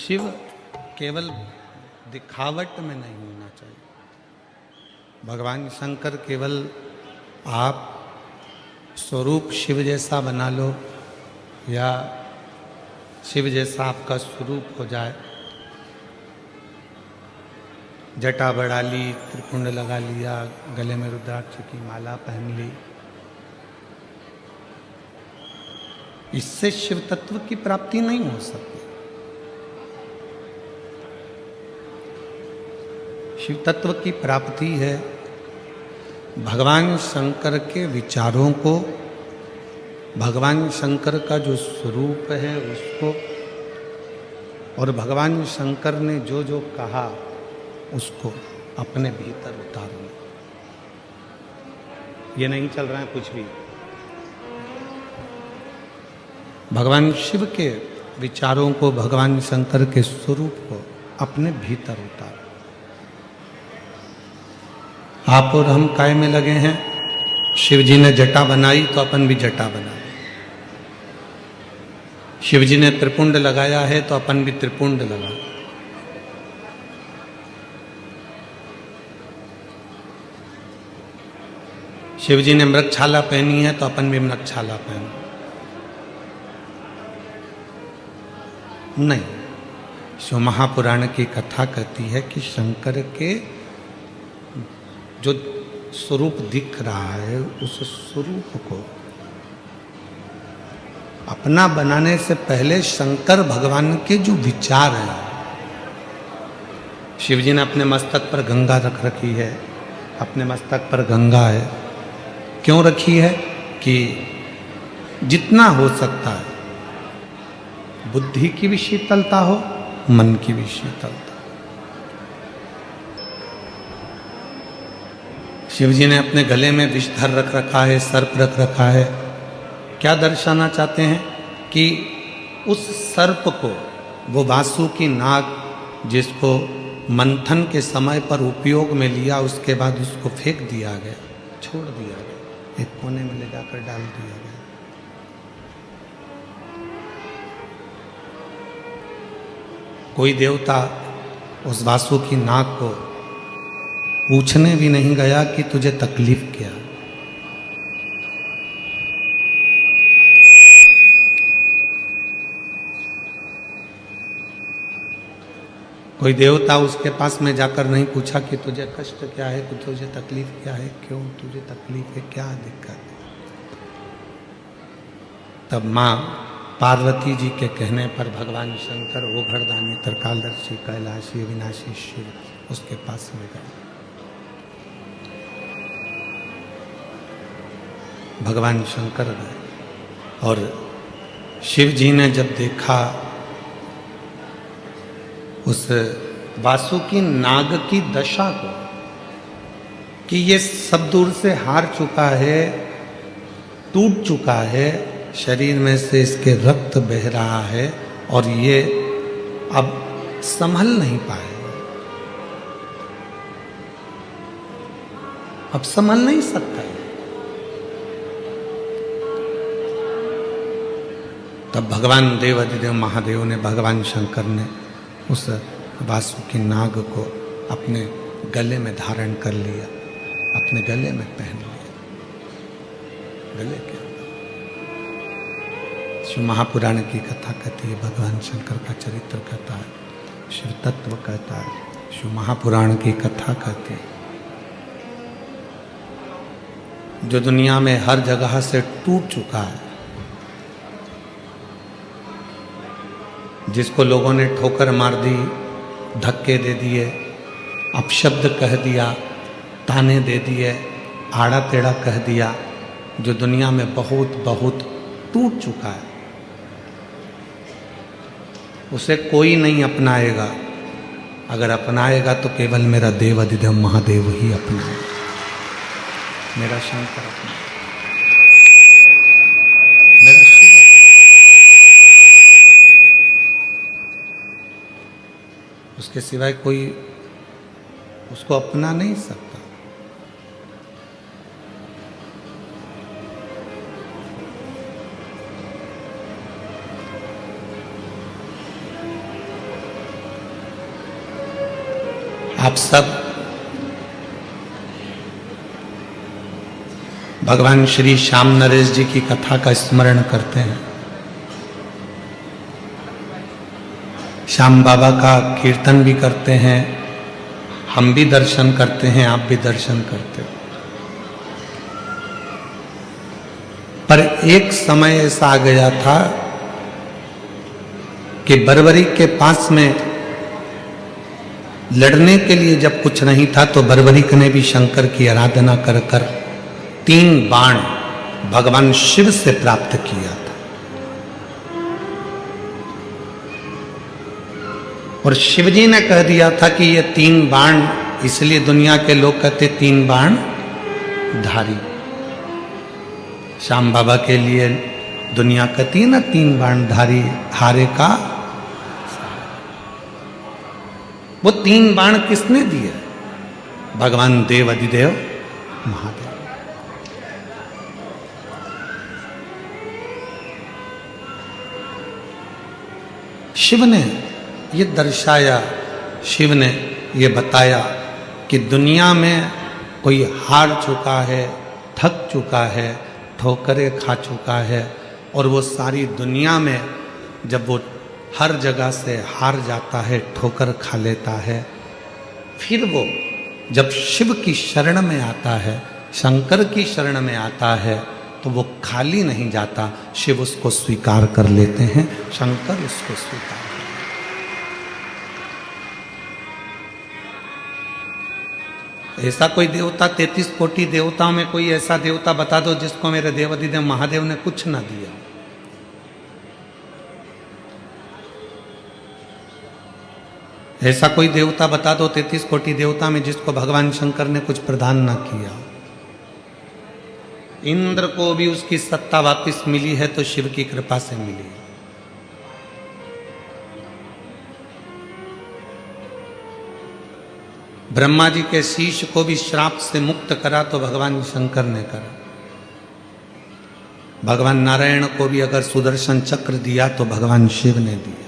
शिव केवल दिखावट में नहीं होना चाहिए। भगवान शंकर केवल आप स्वरूप शिव जैसा बना लो या शिव जैसा आपका स्वरूप हो जाए, जटा बढ़ा ली, त्रिपुंड लगा लिया, गले में रुद्राक्ष की माला पहन ली, इससे शिव तत्व की प्राप्ति नहीं हो सकती। शिव तत्व की प्राप्ति है भगवान शंकर के विचारों को, भगवान शंकर का जो स्वरूप है उसको, और भगवान शंकर ने जो जो कहा उसको अपने भीतर उतारना। ये नहीं चल रहा है कुछ भी। भगवान शिव के विचारों को, भगवान शंकर के स्वरूप को अपने भीतर उतारो। आप और हम काय में लगे हैं? शिव जी ने जटा बनाई तो अपन भी जटा बनाए। शिव जी ने त्रिपुंड लगाया है तो अपन भी त्रिपुंड लगा। शिव जी ने मृगछाला पहनी है तो अपन भी मृगछाला पहन। नहीं, शिव महापुराण की कथा कहती है कि शंकर के जो स्वरूप दिख रहा है उस स्वरूप को अपना बनाने से पहले शंकर भगवान के जो विचार हैं, शिव जी ने अपने मस्तक पर गंगा रख रखी है, अपने मस्तक पर गंगा है। क्यों रखी है? कि जितना हो सकता है बुद्धि की भी शीतलता हो, मन की भी शीतलता। शिव जी ने अपने गले में विषधर रख रखा है, सर्प रख रखा है। क्या दर्शाना चाहते हैं? कि उस सर्प को, वो वासुकी नाग जिसको मंथन के समय पर उपयोग में लिया, उसके बाद उसको फेंक दिया गया, छोड़ दिया गया, एक कोने में ले जाकर डाल दिया गया। कोई देवता उस वासुकी नाग को पूछने भी नहीं गया कि तुझे तकलीफ क्या। कोई देवता उसके पास में जाकर नहीं पूछा कि तुझे कष्ट क्या है, कि तुझे तकलीफ क्या है, क्यों तुझे तकलीफ है, क्या दिक्कत है। तब माँ पार्वती जी के कहने पर भगवान शंकर, वो घरदानी, त्रिकालदर्शी, कैलाशी, अविनाशी शिव उसके पास में गए। भगवान शंकर गए और शिव जी ने जब देखा उस वासुकी नाग की दशा को कि ये सब दूर से हार चुका है, टूट चुका है, शरीर में से इसके रक्त बह रहा है और ये अब संभल नहीं पाएगा, अब संभल नहीं सकता है। तब भगवान देवाधिदेव महादेव ने, भगवान शंकर ने उस वासुकी नाग को अपने गले में धारण कर लिया, अपने गले में पहन लिया, गले के अंदर। शिव महापुराण की कथा कहती है, भगवान शंकर का चरित्र कहता है, शिव तत्व कहता है, शिव महापुराण की कथा कहती है। जो दुनिया में हर जगह से टूट चुका है, जिसको लोगों ने ठोकर मार दी, धक्के दे दिए, अपशब्द कह दिया, ताने दे दिए, आड़ा टेढ़ा कह दिया, जो दुनिया में बहुत बहुत टूट चुका है, उसे कोई नहीं अपनाएगा। अगर अपनाएगा तो केवल मेरा देव अधिदेव महादेव ही अपनाएगा, मेरा शंकर अपनाएगा, मेरा शिव अपनाएगा। उसके सिवाय कोई उसको अपना नहीं सकता। आप सब भगवान श्री श्याम नरेश जी की कथा का स्मरण करते हैं। श्याम बाबा का कीर्तन भी करते हैं, हम भी दर्शन करते हैं, आप भी दर्शन करते हो। पर एक समय ऐसा आ गया था कि बरबरी के पास में लड़ने के लिए जब कुछ नहीं था तो बरबरीक ने भी शंकर की आराधना कर कर 3 बाण भगवान शिव से प्राप्त किया था। और शिवजी ने कह दिया था कि ये 3 बाण, इसलिए दुनिया के लोग कहते 3 बाण धारी। श्याम बाबा के लिए दुनिया कहती है ना 3 बाण धारी हारे का। वो 3 बाण किसने दिए? भगवान देव अधिदेव महादेव। शिव ने ये दर्शाया, शिव ने ये बताया कि दुनिया में कोई हार चुका है, थक चुका है, ठोकरें खा चुका है, और वो सारी दुनिया में जब वो हर जगह से हार जाता है, ठोकर खा लेता है, फिर वो जब शिव की शरण में आता है, शंकर की शरण में आता है, तो वो खाली नहीं जाता, शिव उसको स्वीकार कर लेते हैं, शंकर उसको स्वीकार करते हैं। ऐसा कोई देवता 33 कोटि देवताओं में कोई ऐसा देवता बता दो जिसको मेरे देवाधिदेव महादेव ने कुछ ना दिया। ऐसा कोई देवता बता दो 33 कोटि देवता में जिसको भगवान शंकर ने कुछ प्रदान ना किया। इंद्र को भी उसकी सत्ता वापस मिली है तो शिव की कृपा से मिली है। ब्रह्मा जी के शीश को भी श्राप से मुक्त करा तो भगवान शंकर ने करा। भगवान नारायण को भी अगर सुदर्शन चक्र दिया तो भगवान शिव ने दिया।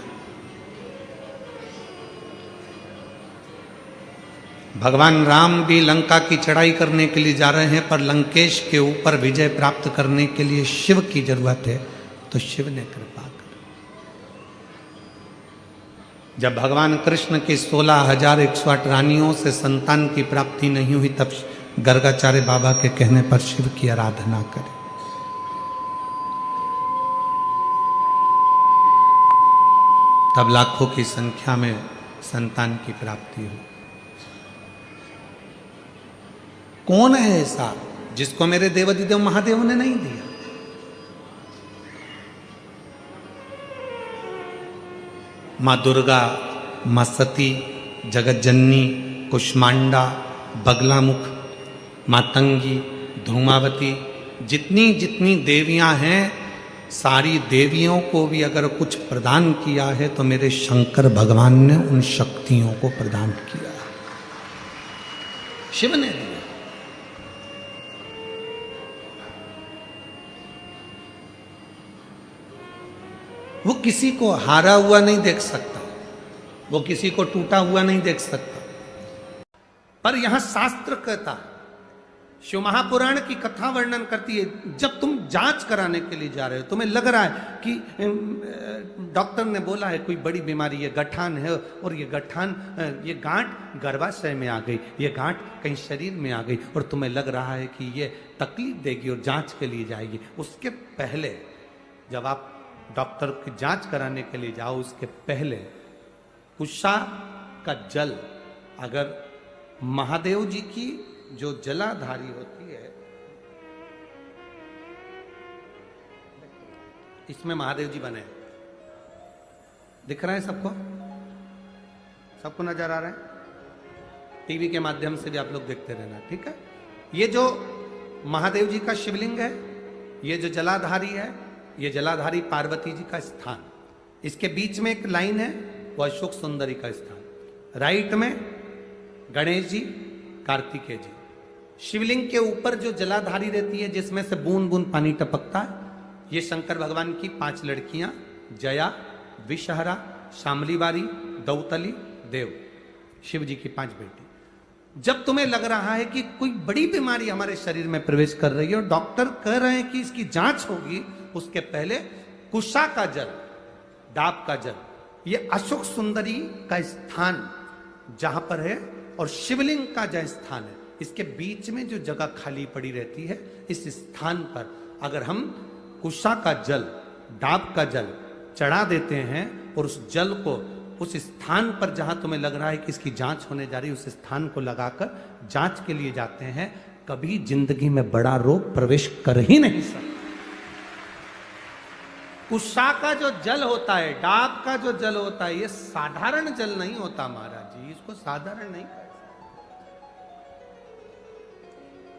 भगवान राम भी लंका की चढ़ाई करने के लिए जा रहे हैं, पर लंकेश के ऊपर विजय प्राप्त करने के लिए शिव की जरूरत है, तो शिव ने कृपा कर। जब भगवान कृष्ण की 16,108 रानियों से संतान की प्राप्ति नहीं हुई, तब गर्गाचार्य बाबा के कहने पर शिव की आराधना करें। तब लाखों की संख्या में संतान की प्राप्ति हुई। कौन है ऐसा जिसको मेरे देवाधिदेव महादेव ने नहीं दिया? मां दुर्गा, मां सती, जगतजननी, कुष्मांडा, बगलामुख, मातंगी, धूमावती, जितनी जितनी देवियां हैं, सारी देवियों को भी अगर कुछ प्रदान किया है तो मेरे शंकर भगवान ने उन शक्तियों को प्रदान किया, शिव ने दिया। वो किसी को हारा हुआ नहीं देख सकता, वो किसी को टूटा हुआ नहीं देख सकता। पर यहां शास्त्र कहता है, शिव महापुराण की कथा वर्णन करती है, जब तुम जांच कराने के लिए जा रहे हो, तुम्हें लग रहा है कि डॉक्टर ने बोला है कोई बड़ी बीमारी, ये गठान है, और ये गठान, ये गांठ गर्भाशय में आ गई, ये गांठ कहीं शरीर में आ गई, और तुम्हें लग रहा है कि ये तकलीफ देगी और जांच के लिए जाएगी। उसके पहले जब आप डॉक्टर की जांच कराने के लिए जाओ, उसके पहले कुशा का जल, अगर महादेव जी की जो जलाधारी होती है, इसमें महादेव जी बने, दिख रहा है सबको? सबको नजर आ रहा है? टीवी के माध्यम से भी आप लोग देखते रहना, ठीक है? ये जो महादेव जी का शिवलिंग है, ये जो जलाधारी है, ये जलाधारी पार्वती जी का स्थान, इसके बीच में एक लाइन है, वो अशोक सुंदरी का स्थान, राइट में गणेश जी, कार्तिकेय जी। शिवलिंग के ऊपर जो जलाधारी रहती है, जिसमें से बूंद बूंद पानी टपकता है, ये शंकर भगवान की 5 लड़कियां, जया, विषहरा, शामलीवारी, दौतली, देव, शिव जी की 5 बेटी। जब तुम्हें लग रहा है कि कोई बड़ी बीमारी हमारे शरीर में प्रवेश कर रही है और डॉक्टर कह रहे हैं कि इसकी जांच होगी, उसके पहले कुशा का जल, डाब का जल, ये अशोक सुंदरी का स्थान जहां पर है और शिवलिंग का जहां स्थान है, इसके बीच में जो जगह खाली पड़ी रहती है, इस स्थान पर अगर हम कुशा का जल, डाब का जल चढ़ा देते हैं और उस जल को उस स्थान पर जहां तुम्हें लग रहा है कि इसकी जांच होने जा रही है, उस स्थान को लगाकर जांच के लिए जाते हैं, कभी जिंदगी में बड़ा रोग प्रवेश कर ही नहीं सकता। कुशा का जो जल होता है, डाब का जो जल होता है, ये साधारण जल नहीं होता महाराज जी, इसको साधारण नहीं कहा।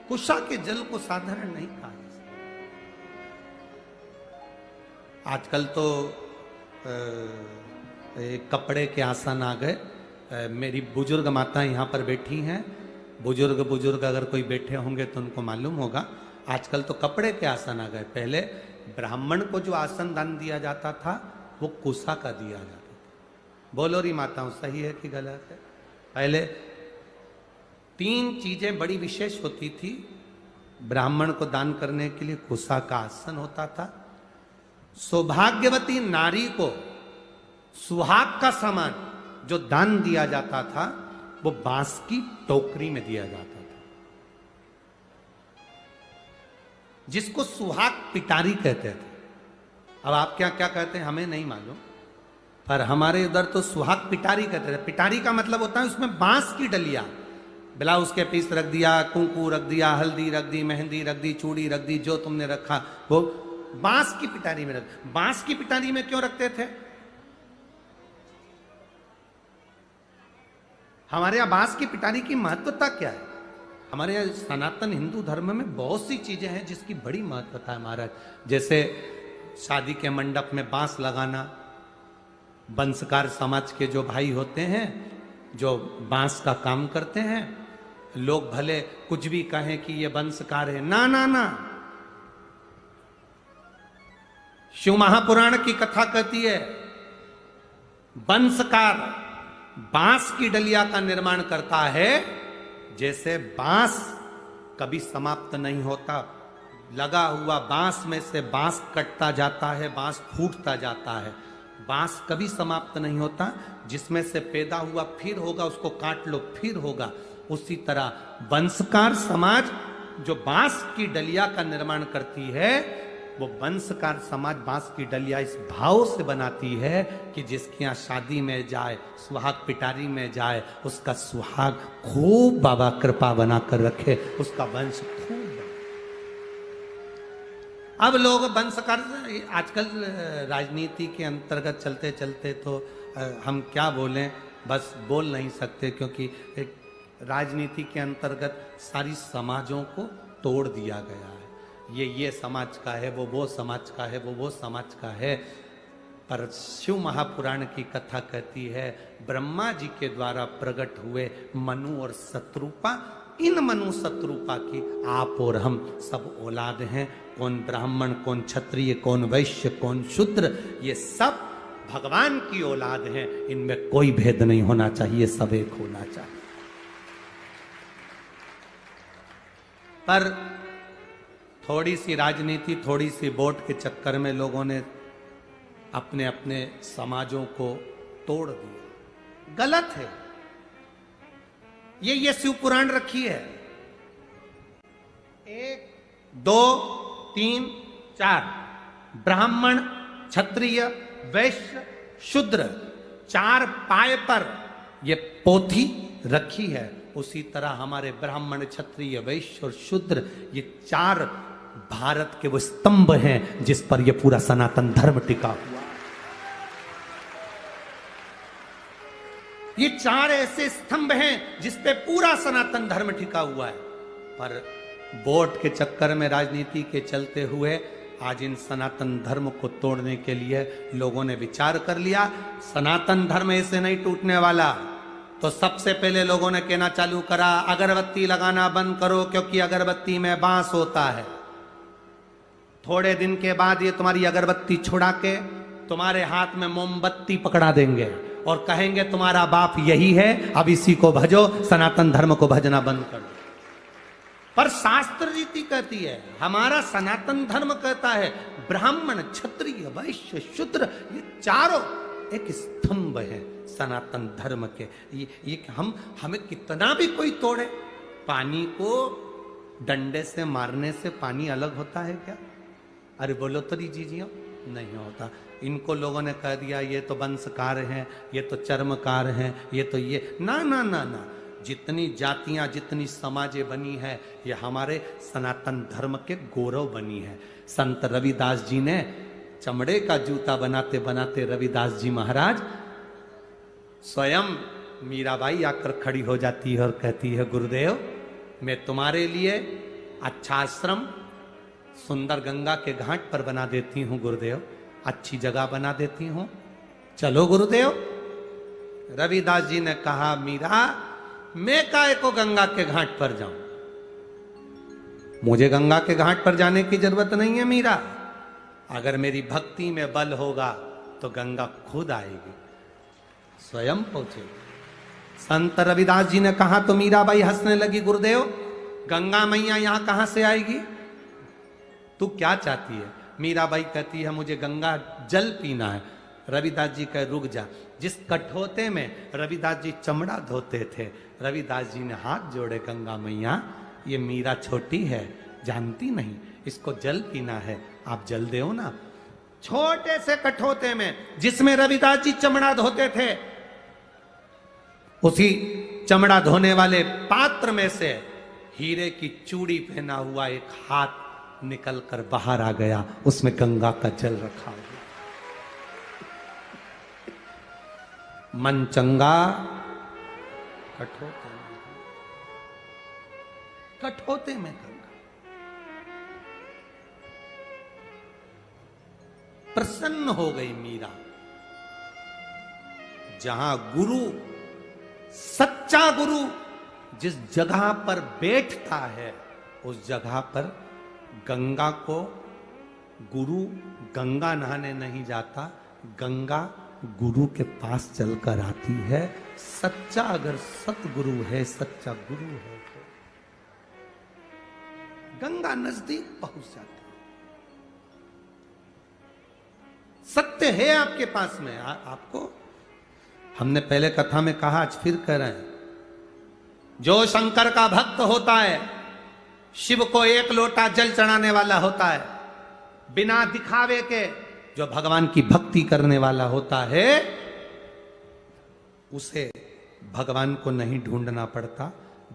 कुशा के जल को साधारण नहीं कहा। आजकल तो कपड़े के आसन आ गए। मेरी बुजुर्ग माता यहाँ पर बैठी हैं, बुजुर्ग अगर कोई बैठे होंगे तो उनको मालूम होगा, आजकल तो कपड़े के आसन आ गए। पहले ब्राह्मण को जो आसन दान दिया जाता था वो कुशा का दिया जाता था। बोलो री माताओं, सही है कि गलत है? पहले 3 चीजें बड़ी विशेष होती थी। ब्राह्मण को दान करने के लिए कुशा का आसन होता था। सौभाग्यवती नारी को सुहाग का सामान जो दान दिया जाता था वो बांस की टोकरी में दिया जाता था, जिसको सुहाग पिटारी कहते थे। अब आप क्या क्या कहते हैं हमें नहीं मालूम, पर हमारे इधर तो सुहाग पिटारी कहते थे। पिटारी का मतलब होता है उसमें बांस की डलिया, ब्लाउज के पीस रख दिया, कुंकू रख दिया, हल्दी रख दी, मेहंदी रख दी, चूड़ी रख दी, जो तुमने रखा वो बांस की पिटारी में रख। बांस की पिटारी में क्यों रखते थे? हमारे यहां बांस की पिटारी की महत्वता क्या है? हमारे यहाँ सनातन हिंदू धर्म में बहुत सी चीजें हैं जिसकी बड़ी महत्वता है महाराज। जैसे शादी के मंडप में बांस लगाना, वंशकार समाज के जो भाई होते हैं जो बांस का काम करते हैं, लोग भले कुछ भी कहें कि ये वंशकार है, ना ना ना, शिव महापुराण की कथा कहती है वंशकार बांस की डलिया का निर्माण करता है। जैसे बांस कभी समाप्त नहीं होता, लगा हुआ बांस में से बांस कटता जाता है, बांस फूटता जाता है, बांस कभी समाप्त नहीं होता। जिसमें से पैदा हुआ फिर होगा, उसको काट लो फिर होगा। उसी तरह वंशकार समाज जो बांस की डलिया का निर्माण करती है, वो वंशकार समाज बांस की डलिया इस भाव से बनाती है कि जिसके यहाँ शादी में जाए, सुहाग पिटारी में जाए, उसका सुहाग खूब बाबा कृपा बना कर रखे, उसका वंश खूब। अब लोग वंशकार, आजकल राजनीति के अंतर्गत चलते चलते तो हम क्या बोलें, बस बोल नहीं सकते, क्योंकि राजनीति के अंतर्गत सारी समाजों को तोड़ दिया गया है। ये समाज का है, वो समाज का है, वो समाज का है। पर शिव महापुराण की कथा कहती है ब्रह्मा जी के द्वारा प्रकट हुए मनु और शत्रुपा, इन मनु शत्रुपा की आप और हम सब औलाद हैं। कौन ब्राह्मण, कौन क्षत्रिय, कौन वैश्य, कौन शूद्र, ये सब भगवान की औलाद हैं। इनमें कोई भेद नहीं होना चाहिए, सब एक होना चाहिए। पर थोड़ी सी राजनीति, थोड़ी सी वोट के चक्कर में लोगों ने अपने अपने समाजों को तोड़ दिया। गलत है ये शिव पुराण रखी है। 1 2 3 4 ब्राह्मण, क्षत्रिय, वैश्य, शूद्र, 4 पाए पर ये पोथी रखी है। उसी तरह हमारे ब्राह्मण, क्षत्रिय, वैश्य और शूद्र, ये 4 भारत के वो स्तंभ हैं जिस पर ये पूरा सनातन धर्म टिका हुआ। ये 4 ऐसे स्तंभ हैं जिस पे पूरा सनातन धर्म टिका हुआ है। पर वोट के चक्कर में, राजनीति के चलते हुए आज इन सनातन धर्म को तोड़ने के लिए लोगों ने विचार कर लिया सनातन धर्म ऐसे नहीं टूटने वाला। तो सबसे पहले लोगों ने कहना चालू करा अगरबत्ती लगाना बंद करो, क्योंकि अगरबत्ती में बांस होता है। थोड़े दिन के बाद ये तुम्हारी अगरबत्ती छुड़ा के तुम्हारे हाथ में मोमबत्ती पकड़ा देंगे और कहेंगे तुम्हारा बाप यही है, अब इसी को भजो, सनातन धर्म को भजना बंद कर दो। पर शास्त्र रीति कहती है, हमारा सनातन धर्म कहता है ब्राह्मण क्षत्रिय वैश्य शूद्र ये चारों एक स्तंभ है सनातन धर्म के। ये हमें कितना भी कोई तोड़े, पानी को डंडे से मारने से पानी अलग होता है क्या? अरे बोलो तो दीजिए, नहीं होता। इनको लोगों ने कह दिया ये तो वंशकार हैं, ये तो चर्मकार हैं, ये तो ये ना ना ना ना। जितनी जातियां जितनी समाजें बनी है ये हमारे सनातन धर्म के गौरव बनी है। संत रविदास जी ने चमड़े का जूता बनाते बनाते रविदास जी महाराज स्वयं मीराबाई आकर खड़ी हो जाती है और कहती है गुरुदेव मैं तुम्हारे लिए अच्छा आश्रम सुंदर गंगा के घाट पर बना देती हूं गुरुदेव, अच्छी जगह बना देती हूं, चलो गुरुदेव। रविदास जी ने कहा मीरा मैं काहे को गंगा के घाट पर जाऊं, मुझे गंगा के घाट पर जाने की जरूरत नहीं है मीरा, अगर मेरी भक्ति में बल होगा तो गंगा खुद आएगी, स्वयं पहुंचेगी। संत रविदास जी ने कहा तो मीराबाई हंसने लगी, गुरुदेव गंगा मैया यहां कहां से आएगी, तू क्या चाहती है? मीराबाई कहती है मुझे गंगा जल पीना है। रविदास जी कहे रुक जा। जिस कठोते में रविदास जी चमड़ा धोते थे, रविदास जी ने हाथ जोड़े, गंगा मैया ये मीरा छोटी है, जानती नहीं, इसको जल पीना है, आप जल दो ना। छोटे से कठोते में जिसमें रविदास जी चमड़ा धोते थे, उसी चमड़ा धोने वाले पात्र में से हीरे की चूड़ी पहना हुआ एक हाथ निकल कर बाहर आ गया, उसमें गंगा का जल रखा हुआ। मन चंगा कठोते में गंगा। प्रसन्न हो गई मीरा। जहां गुरु सच्चा गुरु जिस जगह पर बैठता है उस जगह पर गंगा को गुरु गंगा नहाने नहीं जाता, गंगा गुरु के पास चलकर आती है। सच्चा अगर सतगुरु है, सच्चा गुरु है तो गंगा नजदीक पहुंच जाती है। सत्य है आपके पास में। आपको हमने पहले कथा में कहा, आज फिर कह रहे हैं, जो शंकर का भक्त होता है, शिव को एक लोटा जल चढ़ाने वाला होता है, बिना दिखावे के जो भगवान की भक्ति करने वाला होता है, उसे भगवान को नहीं ढूंढना पड़ता,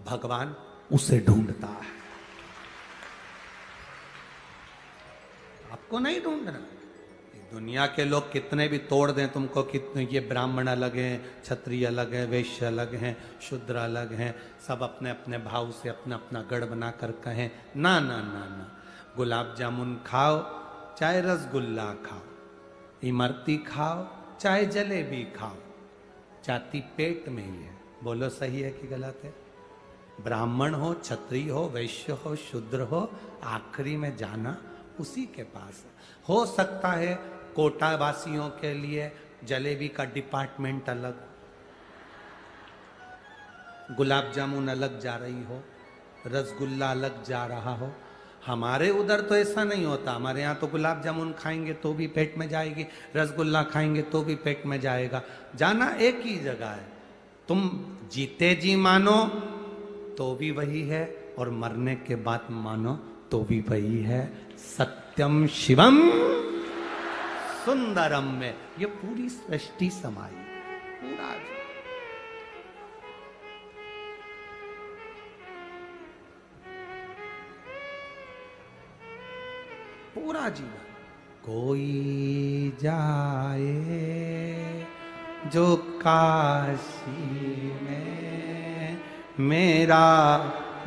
भगवान उसे ढूंढता है। आपको नहीं ढूंढना। दुनिया के लोग कितने भी तोड़ दें तुमको, कितने ये ब्राह्मण अलग हैं, क्षत्रिय अलग है, वैश्य अलग हैं, शूद्र अलग हैं, सब अपने अपने भाव से अपना अपना गढ़ बना कर कहें ना ना ना ना। गुलाब जामुन खाओ चाहे रसगुल्ला खाओ, इमरती खाओ चाहे जलेबी खाओ, जाति पेट में ही है। बोलो सही है कि गलत है? ब्राह्मण हो, क्षत्रिय हो, वैश्य हो, शूद्र हो, आखिरी में जाना उसी के पास है। हो सकता है कोटा वासियों के लिए जलेबी का डिपार्टमेंट अलग, गुलाब जामुन अलग जा रही हो, रसगुल्ला अलग जा रहा हो। हमारे उधर तो ऐसा नहीं होता। हमारे यहाँ तो गुलाब जामुन खाएंगे तो भी पेट में जाएगी, रसगुल्ला खाएंगे तो भी पेट में जाएगा। जाना एक ही जगह है। तुम जीते जी मानो तो भी वही है, और मरने के बाद मानो तो भी वही है। सत्यम शिवम सुंदरम में ये पूरी सृष्टि समाई, पूरा जीवन। कोई जाए जो काशी में मेरा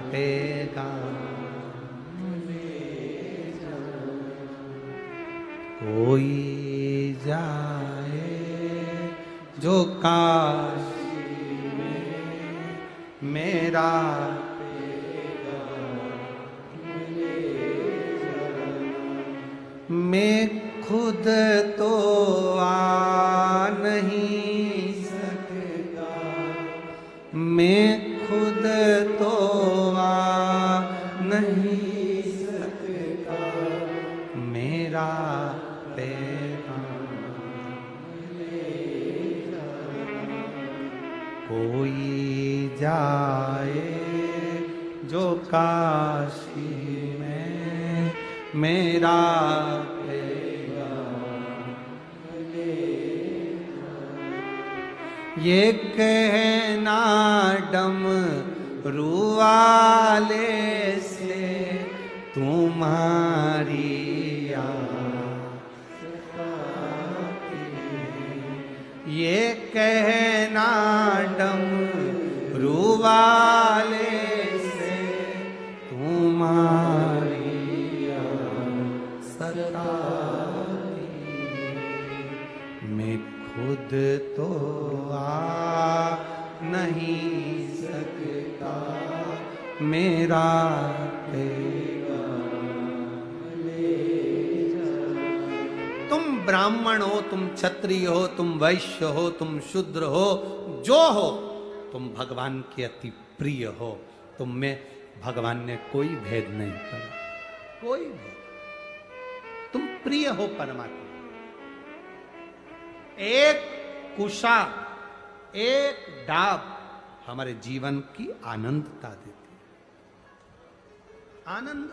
पैगाम, कोई जाए जो काशी में मेरा मैं खुद तो आ नहीं मैं खुद तो आ नहीं सकता, मेरा पैगाम कोई जाए जो काशी में, मेरा ये कहना डमरू वाले से तुम्हारी आस आती है, ये कहना डमरू वाले से तुम्हारी आस आती है, मैं खुद तो आ नहीं सकता, मेरा तुम ब्राह्मण हो, तुम क्षत्रिय हो, तुम वैश्य हो, तुम शूद्र हो, जो हो, तुम भगवान के अति प्रिय हो। तुम में भगवान ने कोई भेद नहीं करा, कोई भेद, तुम प्रिय हो परमात्मा। एक कुशा, एक डाब हमारे जीवन की आनंदता देती है, आनंद।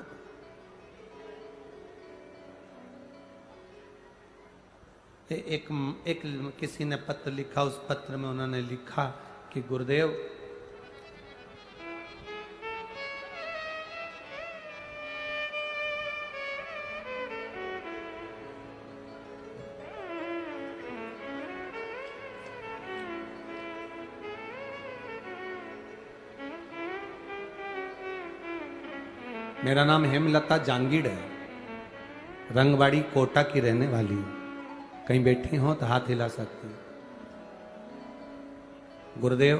एक किसी ने पत्र लिखा, उस पत्र में उन्होंने लिखा कि गुरुदेव, मेरा नाम हेमलता जांगीड़ है, रंगवाड़ी कोटा की रहने वाली हूं। कहीं बैठी हो तो हाथ हिला सकती हैं। गुरुदेव,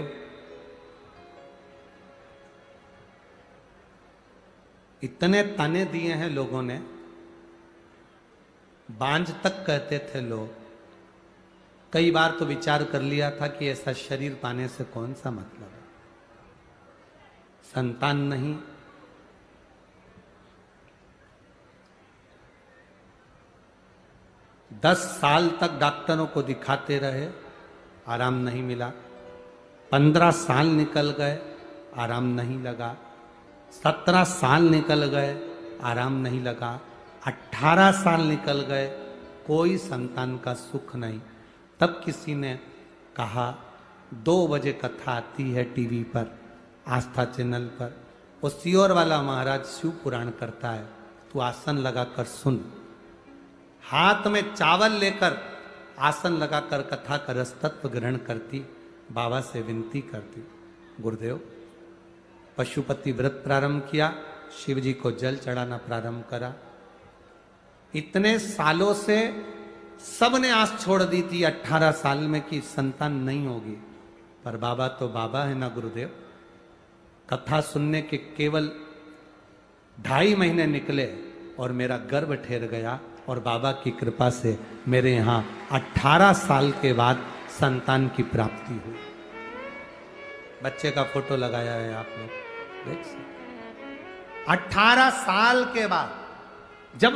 इतने ताने दिए हैं लोगों ने, बांझ तक कहते थे लोग। कई बार तो विचार कर लिया था कि ऐसा शरीर पाने से कौन सा मतलब है, संतान नहीं, 10 साल तक डॉक्टरों को दिखाते रहे, आराम नहीं मिला। 15 साल निकल गए, आराम नहीं लगा। 17 साल निकल गए, आराम नहीं लगा। 18 साल निकल गए, कोई संतान का सुख नहीं। तब किसी ने कहा, 2 बजे कथा आती है टीवी पर, आस्था चैनल पर, वो सियोर वाला महाराज शिव पुराण करता है, तू आसन लगाकर सुन। हाथ में चावल लेकर आसन लगाकर कथा का रस तत्व ग्रहण करती, बाबा से विनती करती, गुरुदेव, पशुपति व्रत प्रारंभ किया, शिव जी को जल चढ़ाना प्रारंभ करा। इतने सालों से सबने आस छोड़ दी थी 18 साल में कि संतान नहीं होगी, पर बाबा तो बाबा है ना गुरुदेव। कथा सुनने के केवल 2.5 महीने निकले और मेरा गर्भ ठहर गया, और बाबा की कृपा से मेरे यहाँ 18 साल के बाद संतान की प्राप्ति हुई। बच्चे का फोटो लगाया है आप लोग देख सकते। 18 साल के बाद जब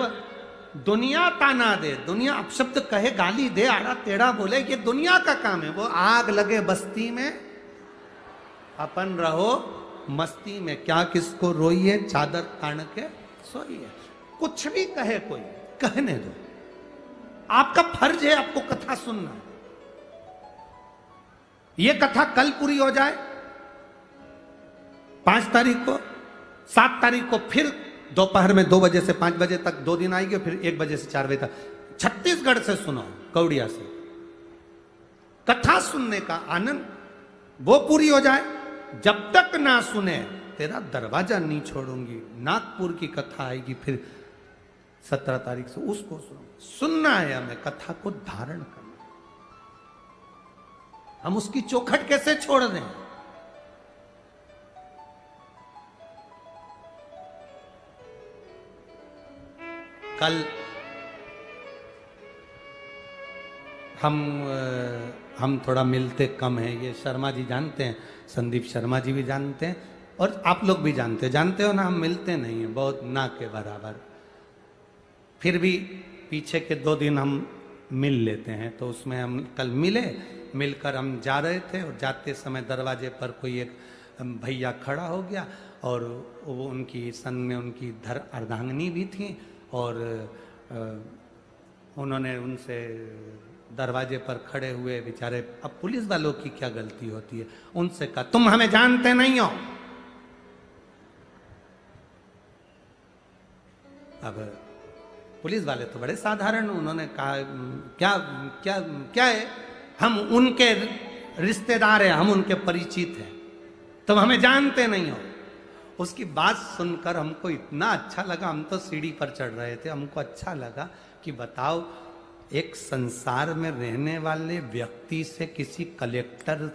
दुनिया ताना दे, दुनिया अपशब्द कहे, गाली दे, आड़ा टेढ़ा बोले, ये दुनिया का काम है। वो आग लगे बस्ती में, अपन रहो मस्ती में, क्या किसको रोइए, चादर तान के सोइए। कुछ भी कहे कोई, कहने दो, आपका फर्ज है आपको कथा सुनना। यह कथा कल पूरी हो जाए, 5 तारीख को, 7 तारीख को फिर दोपहर में 2 बजे से 5 बजे तक 2 दिन आएगी, फिर 1 बजे से 4 बजे तक छत्तीसगढ़ से सुनो, कौड़िया से। कथा सुनने का आनंद वो पूरी हो जाए, जब तक ना सुने तेरा दरवाजा नहीं छोड़ूंगी। नागपुर की कथा आएगी फिर 17 तारीख से, उसको सुनना है हमें, कथा को धारण करना। हम उसकी चौखट कैसे छोड़ दें? कल हम थोड़ा मिलते कम हैं, ये शर्मा जी जानते हैं, संदीप शर्मा जी भी जानते हैं, और आप लोग भी जानते हो ना, हम मिलते नहीं हैं बहुत, ना के बराबर। फिर भी पीछे के 2 दिन हम मिल लेते हैं। तो उसमें हम कल मिलकर हम जा रहे थे, और जाते समय दरवाजे पर कोई एक भैया खड़ा हो गया, और वो उनकी सन में उनकी अर्धांगिनी भी थी, और उन्होंने उनसे दरवाजे पर खड़े हुए बेचारे, अब पुलिस वालों की क्या गलती होती है, उनसे कहा तुम हमें जानते नहीं हो। अब पुलिस वाले तो बड़े साधारण, उन्होंने कहा क्या क्या क्या है, हम उनके रिश्तेदार हैं, हम उनके परिचित हैं, तुम हमें जानते नहीं हो। उसकी बात सुनकर हमको इतना अच्छा लगा, हम तो सीढ़ी पर चढ़ रहे थे, हमको अच्छा लगा कि बताओ, एक संसार में रहने वाले व्यक्ति से किसी कलेक्टर,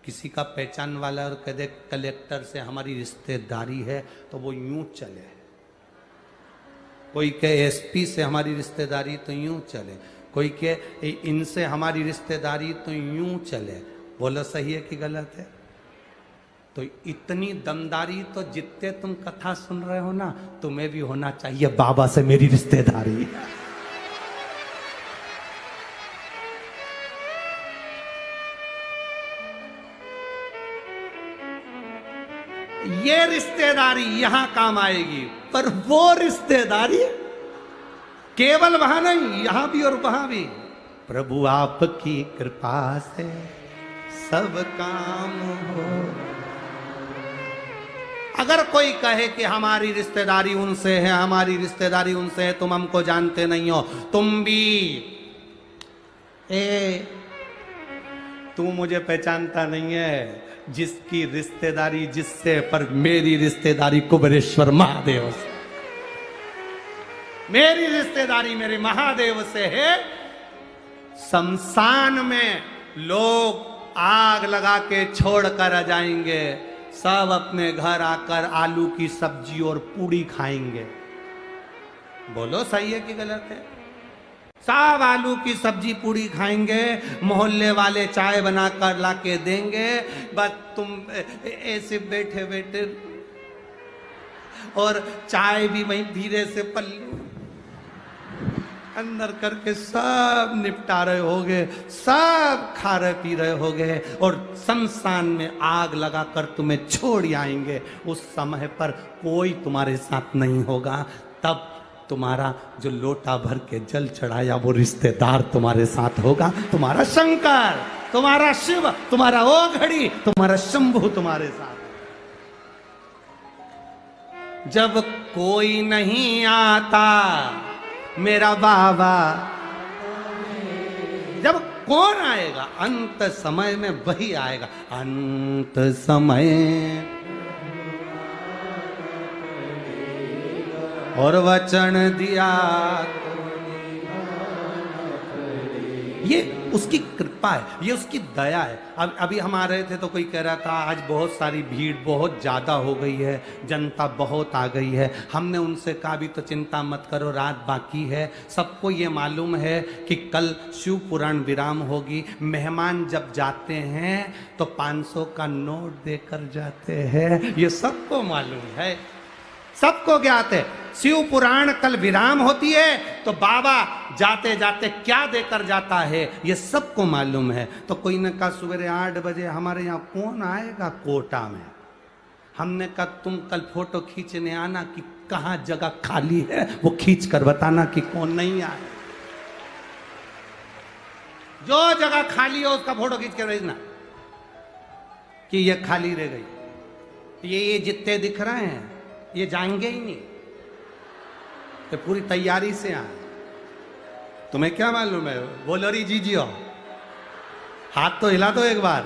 किसी का पहचान वाला और कह दे कलेक्टर से हमारी रिश्तेदारी है, तो वो यूं चले। कोई कहे एसपी से हमारी रिश्तेदारी तो यूं चले, कोई कहे इनसे हमारी रिश्तेदारी तो यूं चले। बोलो सही है कि गलत है? तो इतनी दमदारी तो जितने तुम कथा सुन रहे हो ना, तुम्हें भी होना चाहिए बाबा से मेरी रिश्तेदारी। ये रिश्तेदारी यहां काम आएगी, पर वो रिश्तेदारी केवल वहां नहीं, यहां भी और वहां भी। प्रभु आपकी कृपा से सब काम हो। अगर कोई कहे कि हमारी रिश्तेदारी उनसे है, हमारी रिश्तेदारी उनसे है, तुम हमको जानते नहीं हो, तुम भी तू मुझे पहचानता नहीं है, जिसकी रिश्तेदारी जिससे, पर मेरी रिश्तेदारी कुबेरेश्वर महादेव से, मेरी रिश्तेदारी मेरे महादेव से है। शमशान में लोग आग लगा के छोड़ कर आ जाएंगे, सब अपने घर आकर आलू की सब्जी और पूड़ी खाएंगे। बोलो सही है कि गलत है? सब आलू की सब्जी पूड़ी खाएंगे, मोहल्ले वाले चाय बनाकर ला के देंगे, बस तुम ऐसे बैठे बैठे, और चाय भी वहीं धीरे से पल्लू अंदर करके सब निपटा रहे होगे, सब खा रहे पी रहे होगे, और शमशान में आग लगाकर तुम्हें छोड़ आएंगे। उस समय पर कोई तुम्हारे साथ नहीं होगा, तब तुम्हारा जो लोटा भर के जल चढ़ाया वो रिश्तेदार तुम्हारे साथ होगा, तुम्हारा शंकर, तुम्हारा शिव, तुम्हारा ओघड़ी, तुम्हारा शंभु तुम्हारे साथ। जब कोई नहीं आता मेरा बाबा, जब कौन आएगा? अंत समय में वही आएगा। अंत समय और वचन दिया, ये उसकी कृपा है, ये उसकी दया है। अब अभी हम आ रहे थे तो कोई कह रहा था आज बहुत सारी भीड़, बहुत ज़्यादा हो गई है, जनता बहुत आ गई है। हमने उनसे कहा भी तो चिंता मत करो, रात बाकी है। सबको ये मालूम है कि कल शिव पुराण विराम होगी। मेहमान जब जाते हैं तो 500 का नोट देकर जाते हैं, ये सबको मालूम है, सबको ज्ञात है। शिव पुराण कल विराम होती है तो बाबा जाते जाते क्या देकर जाता है, ये सबको मालूम है। तो कोई ने कहा सवेरे 8 बजे हमारे यहाँ कौन आएगा कोटा में? हमने कहा तुम कल फोटो खींचने आना कि कहाँ जगह खाली है, वो खींच कर बताना कि कौन नहीं आए। जो जगह खाली हो उसका फोटो खींच कर भेजना कि ये खाली रह गई। ये जितने दिख रहे हैं ये जाएंगे ही नहीं, तो पूरी तैयारी से आए। तुम्हें क्या मालूम है? बोलो री जीजियो, हाथ तो हिला दो एक बार।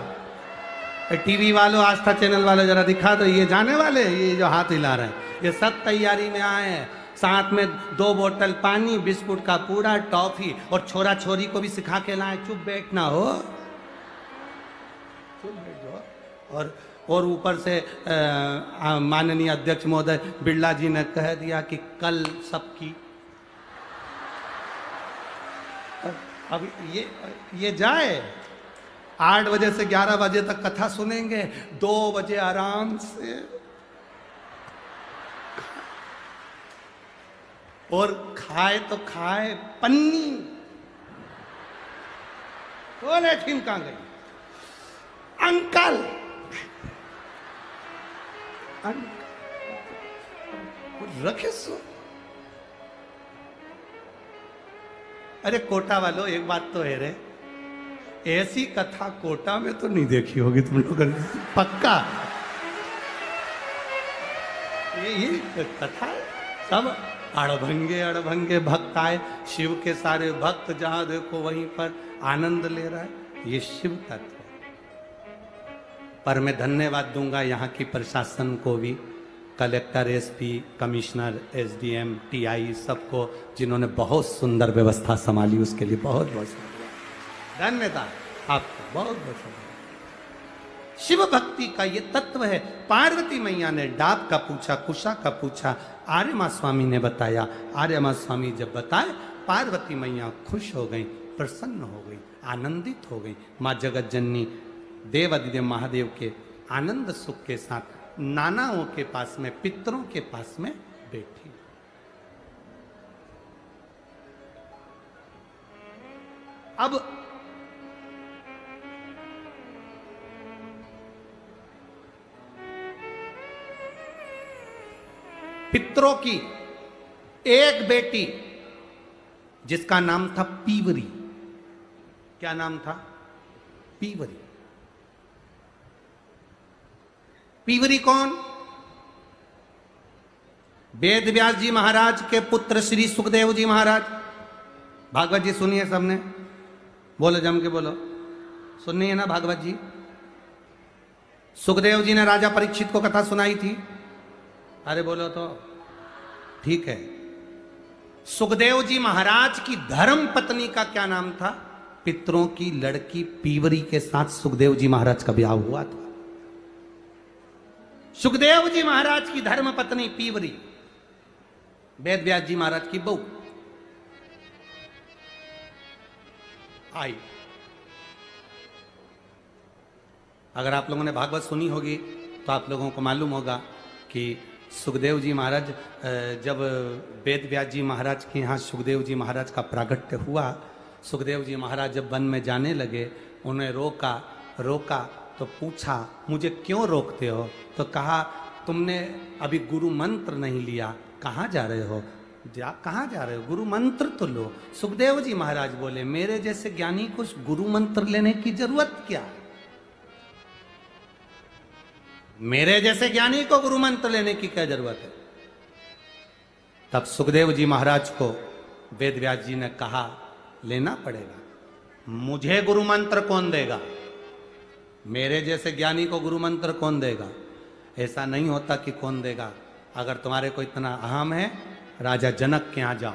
टीवी वालों, आस्था चैनल वालों जरा दिखा दो, ये जाने वाले, ये जो हाथ हिला रहे हैं ये सब तैयारी में आए हैं। साथ में 2 बोतल पानी, बिस्कुट का पूड़ा, टॉफी, और छोरा छोरी को भी सिखा के लाए चुप बैठना हो, चुप बैठ जाओ। और ऊपर से माननीय अध्यक्ष महोदय बिरला जी ने कह दिया कि कल सबकी अब ये जाए 8 बजे से 11 बजे तक कथा सुनेंगे, 2 बजे आराम से, और खाए तो खाए पन्नी। बोले थीम कहां गई? अंकल, रखे सो। अरे कोटा वालों, एक बात तो है रे, ऐसी कथा कोटा में तो नहीं देखी होगी तुम लोग, पक्का। ये कथा है, सब अड़भंगे अड़भंगे भक्त आए, शिव के सारे भक्त जहां देखो वहीं पर आनंद ले रहा है। ये शिव तत्व। पर मैं धन्यवाद दूंगा यहाँ की प्रशासन को भी, collector, SP, commissioner, SDM, TI, सबको, जिन्होंने बहुत सुंदर व्यवस्था संभाली, उसके लिए बहुत बहुत धन्यवाद आपको, बहुत बहुत शुक्रिया। शिव भक्ति का ये तत्व है। पार्वती मैया ने डाब का पूछा, कुशा का पूछा, आर्यमा स्वामी ने बताया। आर्यमा स्वामी जब बताए, पार्वती मैया खुश हो गई, प्रसन्न हो गई, आनंदित हो गई। माँ जगत जननी देवादिदेव महादेव के आनंद सुख के साथ नानाओं के पास में, पितरों के पास में बैठी। अब पितरों की एक बेटी, जिसका नाम था पीवरी। क्या नाम था? पीवरी। पीवरी कौन? वेद व्यास जी महाराज के पुत्र श्री सुखदेव जी महाराज। भागवत जी सुनिए सबने, बोलो जम के बोलो, सुनिए ना भागवत जी। सुखदेव जी ने राजा परीक्षित को कथा सुनाई थी। अरे बोलो तो ठीक है। सुखदेव जी महाराज की धर्म पत्नी का क्या नाम था? पितरों की लड़की पीवरी के साथ सुखदेव जी महाराज का ब्याह हुआ था। सुखदेव जी महाराज की धर्म पत्नी पीवरी, वेद व्यास जी महाराज की बहू आई। अगर आप लोगों ने भागवत सुनी होगी तो आप लोगों को मालूम होगा कि सुखदेव जी महाराज, जब वेद व्यास जी महाराज के यहाँ सुखदेव जी महाराज का प्रागट्य हुआ, सुखदेव जी महाराज जब वन में जाने लगे, उन्हें रोका तो पूछा, मुझे क्यों रोकते हो? तो कहा, तुमने अभी गुरु मंत्र नहीं लिया, कहाँ जा रहे हो? कहाँ जा रहे हो? गुरु मंत्र तो लो। सुखदेव जी महाराज बोले, मेरे जैसे ज्ञानी को गुरु मंत्र लेने की जरूरत क्या? मेरे जैसे ज्ञानी को गुरु मंत्र लेने की क्या जरूरत है? तब सुखदेव जी महाराज को वेद व्यास जी ने कहा, लेना पड़ेगा। मुझे गुरु मंत्र कौन देगा? मेरे जैसे ज्ञानी को गुरु मंत्र कौन देगा? ऐसा नहीं होता कि कौन देगा। अगर तुम्हारे को इतना अहम है, राजा जनक के यहाँ जाओ।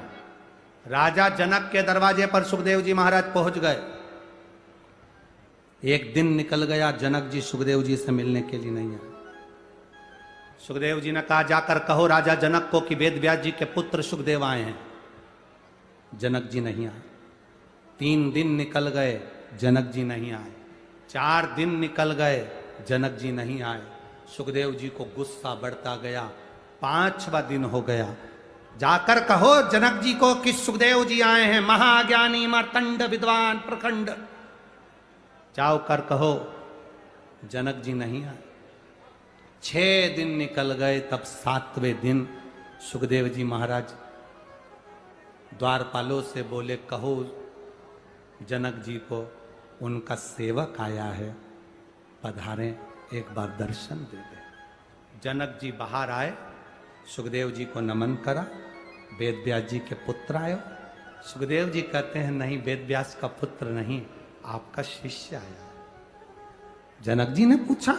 राजा जनक के दरवाजे पर सुखदेव जी महाराज पहुंच गए। एक दिन निकल गया, जनक जी सुखदेव जी से मिलने के लिए नहीं आए। सुखदेव जी ने कहा, जाकर कहो राजा जनक को कि वेद व्यास जी के पुत्र सुखदेव आए हैं। जनक जी नहीं आए। 3 दिन निकल गए, जनक जी नहीं आए। 4 दिन निकल गए, जनक जी नहीं आए। सुखदेव जी को गुस्सा बढ़ता गया। 5वां दिन हो गया, जाकर कहो जनक जी को कि सुखदेव जी आए हैं, महाज्ञानी मार्तंड विद्वान प्रखंड। जाओ कर कहो, जनक जी नहीं आए। 6 दिन निकल गए, तब 7वें दिन सुखदेव जी महाराज द्वारपालों से बोले, कहो जनक जी को उनका सेवक आया है, पधारें, एक बार दर्शन दे दे। जनक जी बाहर आए, सुखदेव जी को नमन करा। वेद व्यास जी के पुत्र आयो। सुखदेव जी कहते हैं, नहीं, वेद व्यास का पुत्र नहीं, आपका शिष्य आया। जनक जी ने पूछा,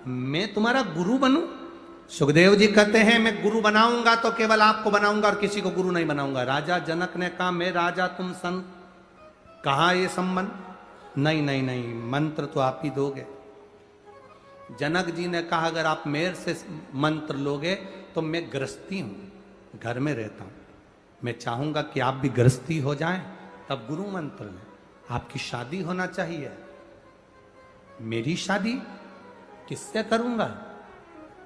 मैं तुम्हारा गुरु बनूं? सुखदेव जी कहते हैं, मैं गुरु बनाऊंगा तो केवल आपको बनाऊंगा और किसी को गुरु नहीं बनाऊंगा। राजा जनक ने कहा, मैं राजा तुम संत, कहां ये संबंध? नहीं नहीं नहीं, मंत्र तो आप ही दोगे। जनक जी ने कहा, अगर आप मेरे से मंत्र लोगे तो मैं गृहस्थी हूं, घर में रहता हूं, मैं चाहूंगा कि आप भी गृहस्थी हो जाएं तब गुरु मंत्र में आपकी शादी होना चाहिए। मेरी शादी किससे करूंगा?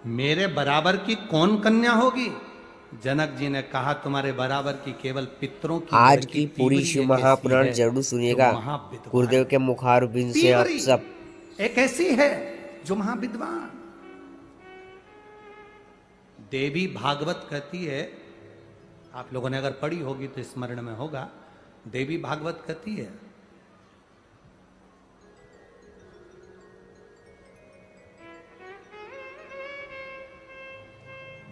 मेरे बराबर की कौन कन्या होगी? जनक जी ने कहा तुम्हारे बराबर की केवल पितरों की। आज की पूरी शिव महापुराण जरूर सुनिएगा। गुरुदेव के मुखारबिंद से आप सब। एक ऐसी है जो महाविद्वान। देवी भागवत कहती है, आप लोगों ने अगर पढ़ी होगी तो स्मरण में होगा, देवी भागवत कहती है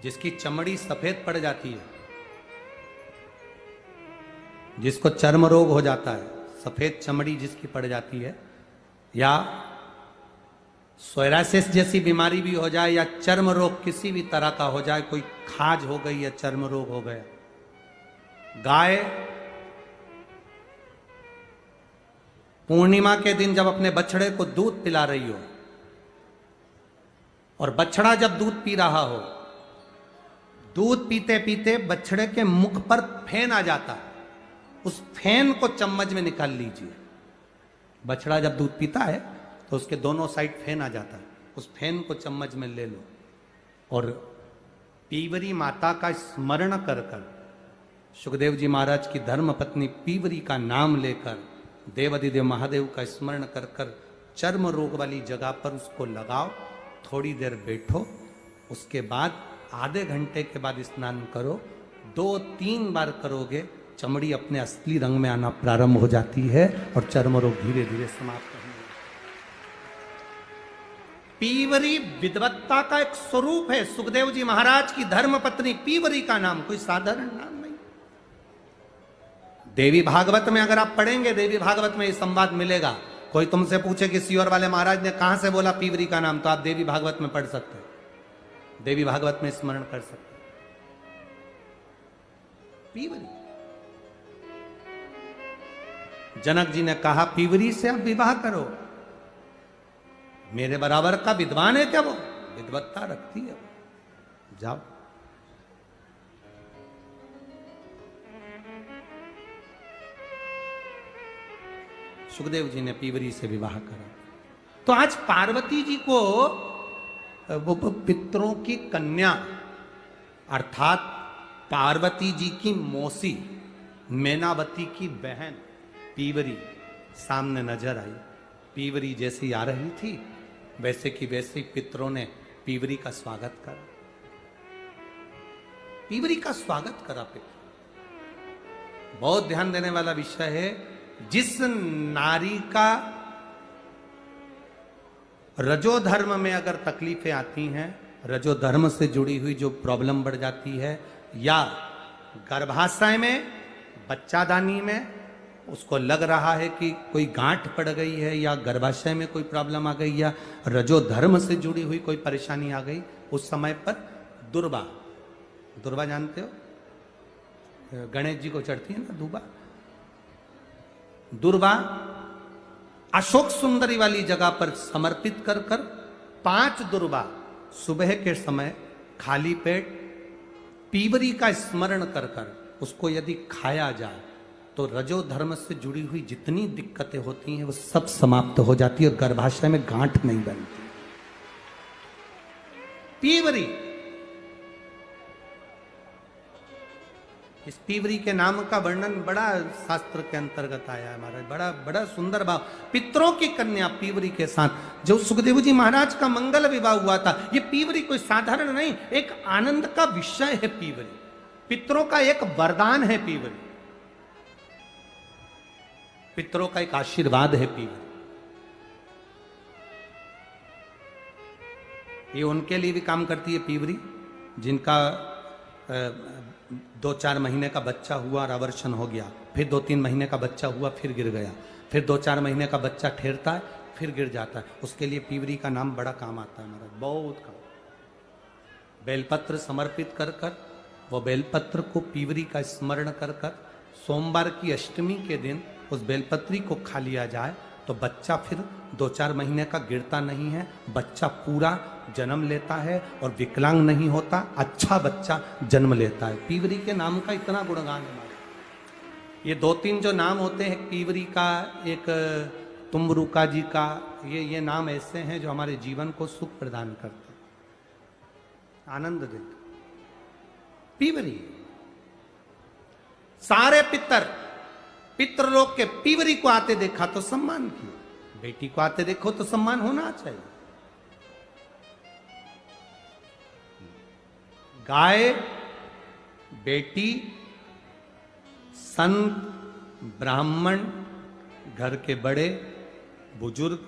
जिसकी चमड़ी सफेद पड़ जाती है, जिसको चर्म रोग हो जाता है, सफेद चमड़ी जिसकी पड़ जाती है, या सोरासिस जैसी बीमारी भी हो जाए, या चर्म रोग किसी भी तरह का हो जाए, कोई खाज हो गई या चर्म रोग हो गया, गाय पूर्णिमा के दिन जब अपने बछड़े को दूध पिला रही हो और बछड़ा जब दूध पी रहा हो, दूध पीते पीते बछड़े के मुख पर फेन आ जाता है, उस फेन को चम्मच में निकाल लीजिए। बछड़ा जब दूध पीता है तो उसके दोनों साइड फेन आ जाता है, उस फेन को चम्मच में ले लो और पीवरी माता का स्मरण कर कर, सुखदेव जी महाराज की धर्म पत्नी पीवरी का नाम लेकर, देवाधिदेव महादेव का स्मरण कर कर चर्म रोग वाली जगह पर उसको लगाओ, थोड़ी देर बैठो, उसके बाद आधे घंटे के बाद स्नान करो, 2-3 बार करोगे, चमड़ी अपने असली रंग में आना प्रारंभ हो जाती है और चर्म रोग धीरे धीरे समाप्त होंगे। पीवरी विद्वत्ता का एक स्वरूप है। सुखदेव जी महाराज की धर्म पत्नी पीवरी का नाम कोई साधारण नाम नहीं। देवी भागवत में अगर आप पढ़ेंगे, देवी भागवत में ये संवाद मिलेगा। कोई तुमसे पूछे कि सियोर वाले महाराज ने कहां से बोला पीवरी का नाम, तो आप देवी भागवत में पढ़ सकते हैं, देवी भागवत में स्मरण कर सकते हैं। पीवरी, जनक जी ने कहा पीवरी से आप विवाह करो, मेरे बराबर का विद्वान है क्या वो? विद्वत्ता रखती है वो, जाओ। सुखदेव जी ने पीवरी से विवाह करा। तो आज पार्वती जी को वो पितरों की कन्या अर्थात पार्वती जी की मौसी मैनावती की बहन पीवरी सामने नजर आई। पीवरी जैसी आ रही थी वैसे की वैसे पितरों ने पीवरी का स्वागत करा। पीवरी का स्वागत करा पितर। बहुत ध्यान देने वाला विषय है। जिस नारी का रजोधर्म में अगर तकलीफें आती हैं, रजोधर्म से जुड़ी हुई जो प्रॉब्लम बढ़ जाती है, या गर्भाशय में, बच्चादानी में उसको लग रहा है कि कोई गांठ पड़ गई है, या गर्भाशय में कोई प्रॉब्लम आ गई, या रजोधर्म से जुड़ी हुई कोई परेशानी आ गई, उस समय पर दुर्वा, दुर्वा जानते हो, गणेश जी को चढ़ती है ना दुर्वा, दुर्वा अशोक सुंदरी वाली जगह पर समर्पित कर कर 5 दुर्वा सुबह के समय खाली पेट पीवरी का स्मरण कर कर उसको यदि खाया जाए तो रजोधर्म से जुड़ी हुई जितनी दिक्कतें होती हैं वो सब समाप्त हो जाती है और गर्भाशय में गांठ नहीं बनती। पीवरी, इस पीवरी के नाम का वर्णन बड़ा शास्त्र के अंतर्गत आया है महाराज, बड़ा बड़ा सुंदर भाव। पितरों की कन्या पीवरी के साथ जो सुखदेव जी महाराज का मंगल विवाह हुआ था, ये पीवरी कोई साधारण नहीं, एक आनंद का विषय है पीवरी, पितरों का एक वरदान है पीवरी, पितरों का एक आशीर्वाद है पीवरी। ये उनके लिए भी काम करती है पीवरी जिनका 2-4 महीने का बच्चा हुआ और आवर्षण हो गया, फिर 2-3 महीने का बच्चा हुआ फिर गिर गया, फिर 2-4 महीने का बच्चा ठहरता है फिर गिर जाता है, उसके लिए पीवरी का नाम बड़ा काम आता है महाराज, बहुत काम। बेलपत्र समर्पित कर कर, वो बेलपत्र को पीवरी का स्मरण कर कर सोमवार की अष्टमी के दिन उस बेलपत्री को खा लिया जाए तो बच्चा फिर 2-4 महीने का गिरता नहीं है, बच्चा पूरा जन्म लेता है और विकलांग नहीं होता, अच्छा बच्चा जन्म लेता है। पीवरी के नाम का इतना गुणगान है। ये दो तीन जो नाम होते हैं, पीवरी का, एक तुमरुका जी का, ये नाम ऐसे हैं जो हमारे जीवन को सुख प्रदान करते हैं, आनंद देते। पीवरी, सारे पितृलोक के पीवरी को आते देखा तो सम्मान किया, बेटी को आते देखो तो सम्मान होना चाहिए। गाय, बेटी, संत, ब्राह्मण, घर के बड़े बुजुर्ग,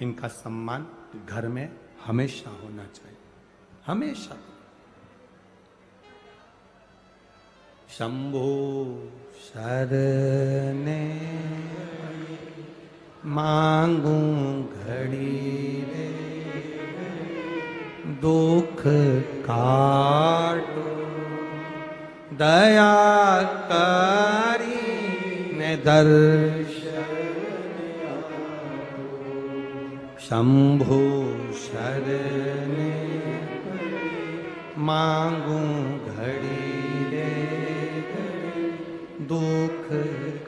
इनका सम्मान घर में हमेशा होना चाहिए, हमेशा। शंभो शरणे मांगू घड़ी रे, दुख काटो दया करी ने दर्शन। शंभो शरणे मांगू घड़ी रे, दुख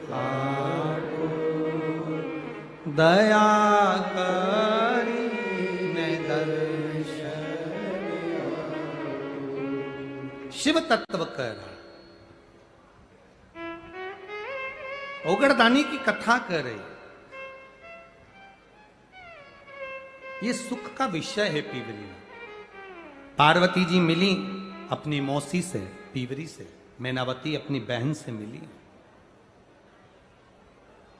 काटो दया करी ने दर्शन। शिव तत्व कर रहा, ओगड़दानी की कथा कर रही। ये सुख का विषय है पीवरी में। पार्वती जी मिली अपनी मौसी से, पीवरी से। मैनावती अपनी बहन से मिली।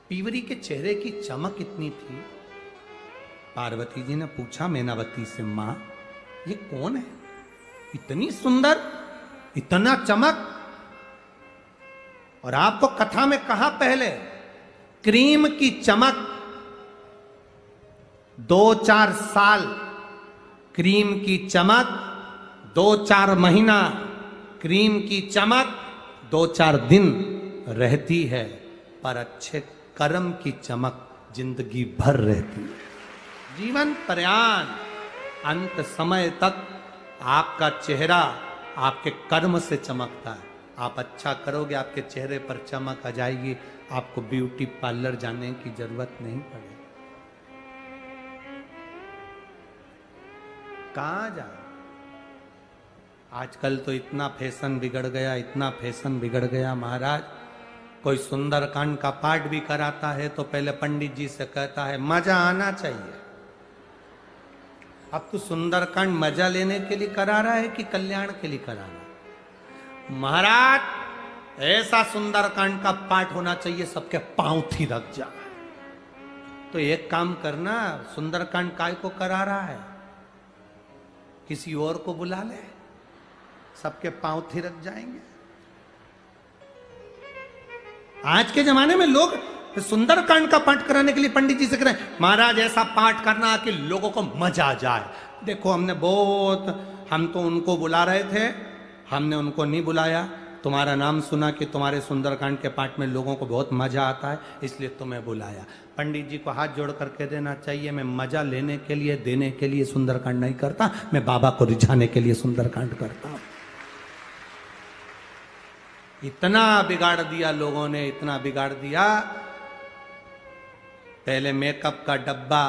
पीवरी के चेहरे की चमक इतनी थी, पार्वती जी ने पूछा मैनावती से, मां ये कौन है, इतनी सुंदर, इतना चमक? और आपको कथा में कहा पहले, क्रीम की चमक 2-4 साल, क्रीम की चमक 2-4 महीना, क्रीम की चमक 2-4 दिन रहती है, पर अच्छे कर्म की चमक जिंदगी भर रहती है। जीवन पर्यान अंत समय तक आपका चेहरा आपके कर्म से चमकता है। आप अच्छा करोगे, आपके चेहरे पर चमक आ जाएगी, आपको ब्यूटी पार्लर जाने की जरूरत नहीं पड़ेगी। कहां जाए? आजकल तो इतना फैशन बिगड़ गया, इतना फैशन बिगड़ गया महाराज। कोई सुंदरकांड का पाठ भी कराता है तो पहले पंडित जी से कहता है मजा आना चाहिए। अब तो सुंदरकांड मजा लेने के लिए करा रहा है कि कल्याण के लिए करा रहा है? महाराज ऐसा सुंदरकांड का पाठ होना चाहिए सबके पांव थिरक जाए। तो एक काम करना, सुंदरकांड काय को करा रहा है, किसी और को बुला ले, सबके पांव थिरक जाएंगे। आज के जमाने में लोग सुंदरकांड का पाठ कराने के लिए पंडित जी से कह रहे हैं महाराज ऐसा पाठ करना कि लोगों को मजा आ जाए। देखो हम तो उनको बुला रहे थे, हमने उनको नहीं बुलाया। तुम्हारा नाम सुना कि तुम्हारे सुंदरकांड के पाठ में लोगों को बहुत मजा आता है, इसलिए तुम्हें बुलाया। पंडित जी को हाथ जोड़ करके देना चाहिए, मैं मजा लेने के लिए, देने के लिए सुंदरकांड नहीं करता, मैं बाबा को रिझाने के लिए सुंदरकांड करता हूं। इतना बिगाड़ दिया लोगों ने, इतना बिगाड़ दिया। पहले मेकअप का डब्बा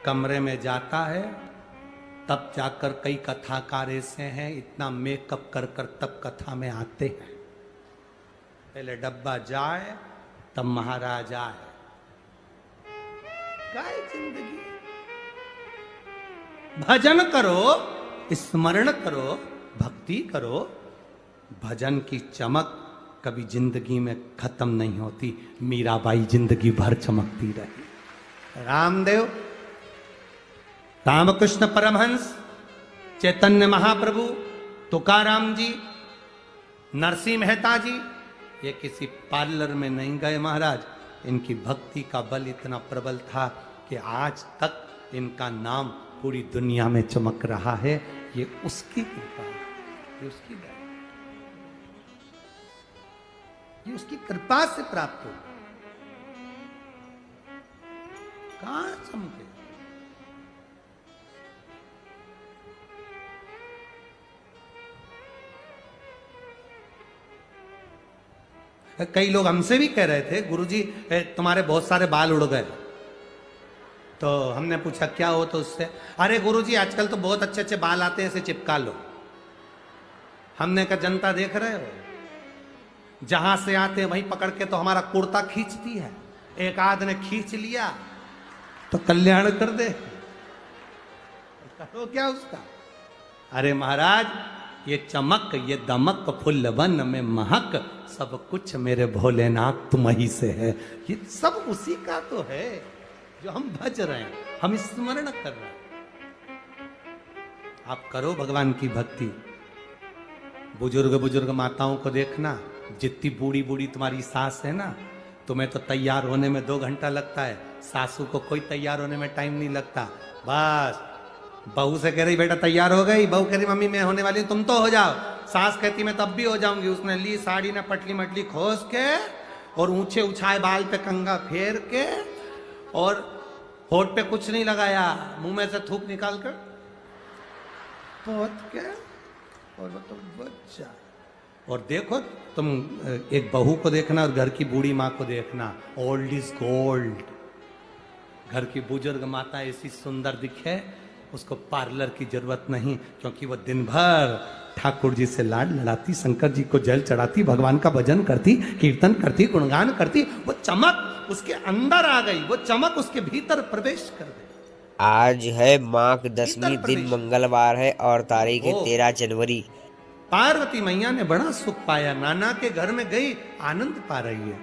कमरे में जाता है, तब जाकर कई कथाकार ऐसे हैं इतना मेकअप कर कर तब कथा में आते हैं। पहले डब्बा जाए तब महाराज आए। काय जिंदगी, भजन करो, स्मरण करो, भक्ति करो। भजन की चमक कभी जिंदगी में खत्म नहीं होती। मीराबाई जिंदगी भर चमकती रही। रामदेव, रामकृष्ण परमहंस, चैतन्य महाप्रभु, तुकाराम जी, नरसिंह मेहता जी, ये किसी पार्लर में नहीं गए महाराज। इनकी भक्ति का बल इतना प्रबल था कि आज तक इनका नाम पूरी दुनिया में चमक रहा है। ये उसकी कृपा, ये उसकी दया, ये उसकी कृपा से प्राप्त हो। कहां चमके? कई लोग हमसे भी कह रहे थे, गुरुजी तुम्हारे बहुत सारे बाल उड़ गए। तो हमने पूछा क्या हो, तो उससे अरे गुरुजी आजकल तो बहुत अच्छे अच्छे बाल आते हैं, इसे चिपका लो। हमने कहा जनता देख रहे हो, जहां से आते हैं वहीं पकड़ के तो हमारा कुर्ता खींचती है। एक आध ने खींच लिया तो कल्याण कर दे, करो क्या उसका। अरे महाराज, ये चमक ये दमक फुल वन में महक, सब कुछ मेरे भोलेनाथ तुम ही से है। ये सब उसी का तो है जो हम भज रहे हैं, हम स्मरण कर रहे हैं। आप करो भगवान की भक्ति। बुजुर्ग बुजुर्ग माताओं को देखना, जितनी बूढ़ी बूढ़ी तुम्हारी सास है ना, तुम्हें तो तैयार होने में 2 घंटा लगता है, सासू को कोई तैयार होने में टाइम नहीं लगता। बस बहू से कह रही बेटा तैयार हो गई, बहू कह रही मम्मी मैं होने वाली हूं, तुम तो हो जाओ। सास कहती मैं तब भी हो जाऊंगी। उसने ली साड़ी ने पटली मटली खोस के और ऊंचे उछाए बाल पे कंघा फेर के और होठ पे कुछ नहीं लगाया, मुंह में से थूक निकाल कर पोत के और तो बच्चा। और देखो तुम एक बहू को देखना और घर की बूढ़ी माँ को देखना, ओल्ड इज गोल्ड। घर की बुजुर्ग माता ऐसी सुंदर दिखे, उसको पार्लर की जरूरत नहीं, क्योंकि वो दिन भर ठाकुर जी से लाड लड़ाती, शंकर जी को जल चढ़ाती, भगवान का भजन करती, कीर्तन करती, गुणगान करती। वो चमक उसके अंदर आ गई, वो चमक उसके भीतर प्रवेश कर गई। आज है माघ दशमी, दिन मंगलवार है और तारीख है 13 जनवरी। पार्वती मैया ने बड़ा सुख पाया, नाना के घर में गई, आनंद पा रही है।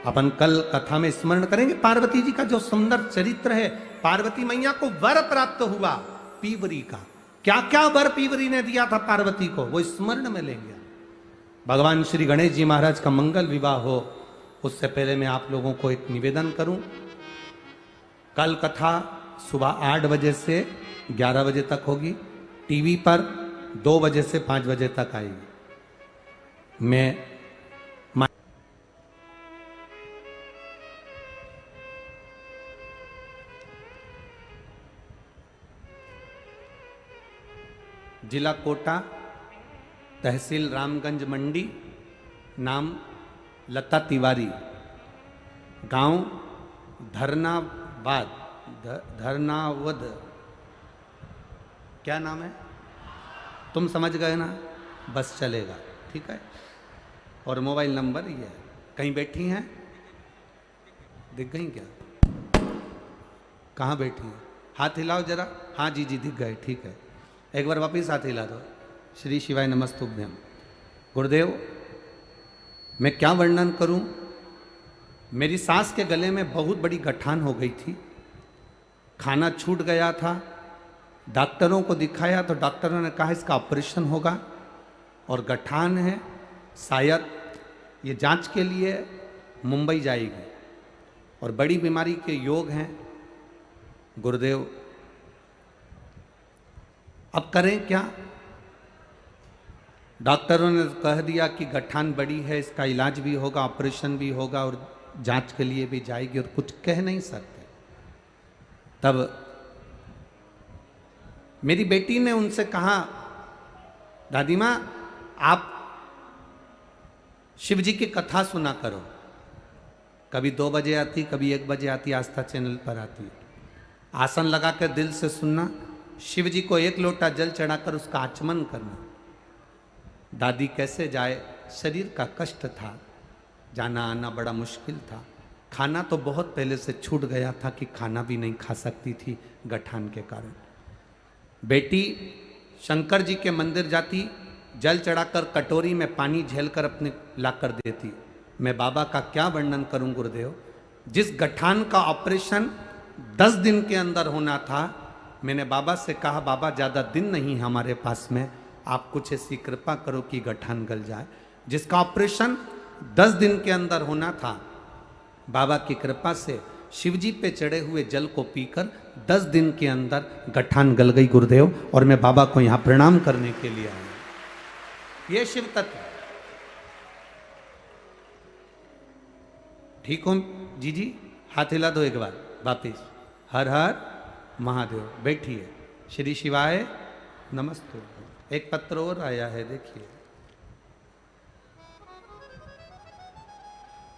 अपन कल कथा में स्मरण करेंगे पार्वती जी का जो सुंदर चरित्र है। पार्वती मैया को वर प्राप्त हुआ पीवरी का। क्या क्या वर पीवरी ने दिया था पार्वती को, वो स्मरण में लेंगे। भगवान श्री गणेश जी महाराज का मंगल विवाह हो, उससे पहले मैं आप लोगों को एक निवेदन करूं। कल कथा सुबह 8 बजे से 11 बजे तक होगी, टीवी पर 2 बजे से 5 बजे तक आएगी। मैं जिला कोटा, तहसील रामगंज मंडी, नाम लता तिवारी, गांव धरनाबाद, धरनावद, क्या नाम है तुम समझ गए ना, बस चलेगा, ठीक है। और मोबाइल नंबर ये है। कहीं बैठी हैं, दिख गई क्या, कहाँ बैठी हैं, हाथ हिलाओ जरा। हाँ जी जी दिख गए, ठीक है। एक बार वापिस हाथ हिला दो। श्री शिवाय नमस्तुभ्यम। गुरुदेव, मैं क्या वर्णन करूं। मेरी सास के गले में बहुत बड़ी गठान हो गई थी, खाना छूट गया था। डॉक्टरों को दिखाया तो डॉक्टरों ने कहा इसका ऑपरेशन होगा और गठान है, शायद ये जांच के लिए मुंबई जाएगी और बड़ी बीमारी के योग हैं। गुरुदेव अब करें क्या। डॉक्टरों ने कह दिया कि गठान बड़ी है, इसका इलाज भी होगा, ऑपरेशन भी होगा और जांच के लिए भी जाएगी, और कुछ कह नहीं सकते। तब मेरी बेटी ने उनसे कहा, दादी माँ आप शिव जी की कथा सुना करो। कभी 2 बजे आती, कभी 1 बजे आती, आस्था चैनल पर आती। आसन लगा कर दिल से सुनना, शिव जी को 1 लोटा जल चढ़ाकर उसका आचमन करना। दादी कैसे जाए, शरीर का कष्ट था, जाना आना बड़ा मुश्किल था। खाना तो बहुत पहले से छूट गया था कि खाना भी नहीं खा सकती थी गठान के कारण। बेटी शंकर जी के मंदिर जाती, जल चढ़ाकर कटोरी में पानी झेलकर अपने लाकर देती। मैं बाबा का क्या वर्णन करूं गुरुदेव। जिस गठान का ऑपरेशन 10 दिन के अंदर होना था, मैंने बाबा से कहा बाबा ज़्यादा दिन नहीं हमारे पास में, आप कुछ ऐसी कृपा करो कि गठान गल जाए। जिसका ऑपरेशन 10 दिन के अंदर होना था, बाबा की कृपा से शिवजी पे चढ़े हुए जल को पीकर 10 दिन के अंदर गठान गल गई गुरुदेव। और मैं बाबा को यहाँ प्रणाम करने के लिए आया। ये शिव तत्व। ठीक हो जी जी, हाथ हिला दो एक बार वापिस। हर हर महादेव। बैठिए। श्री शिवाय नमस्ते। एक पत्र और आया है, देखिए।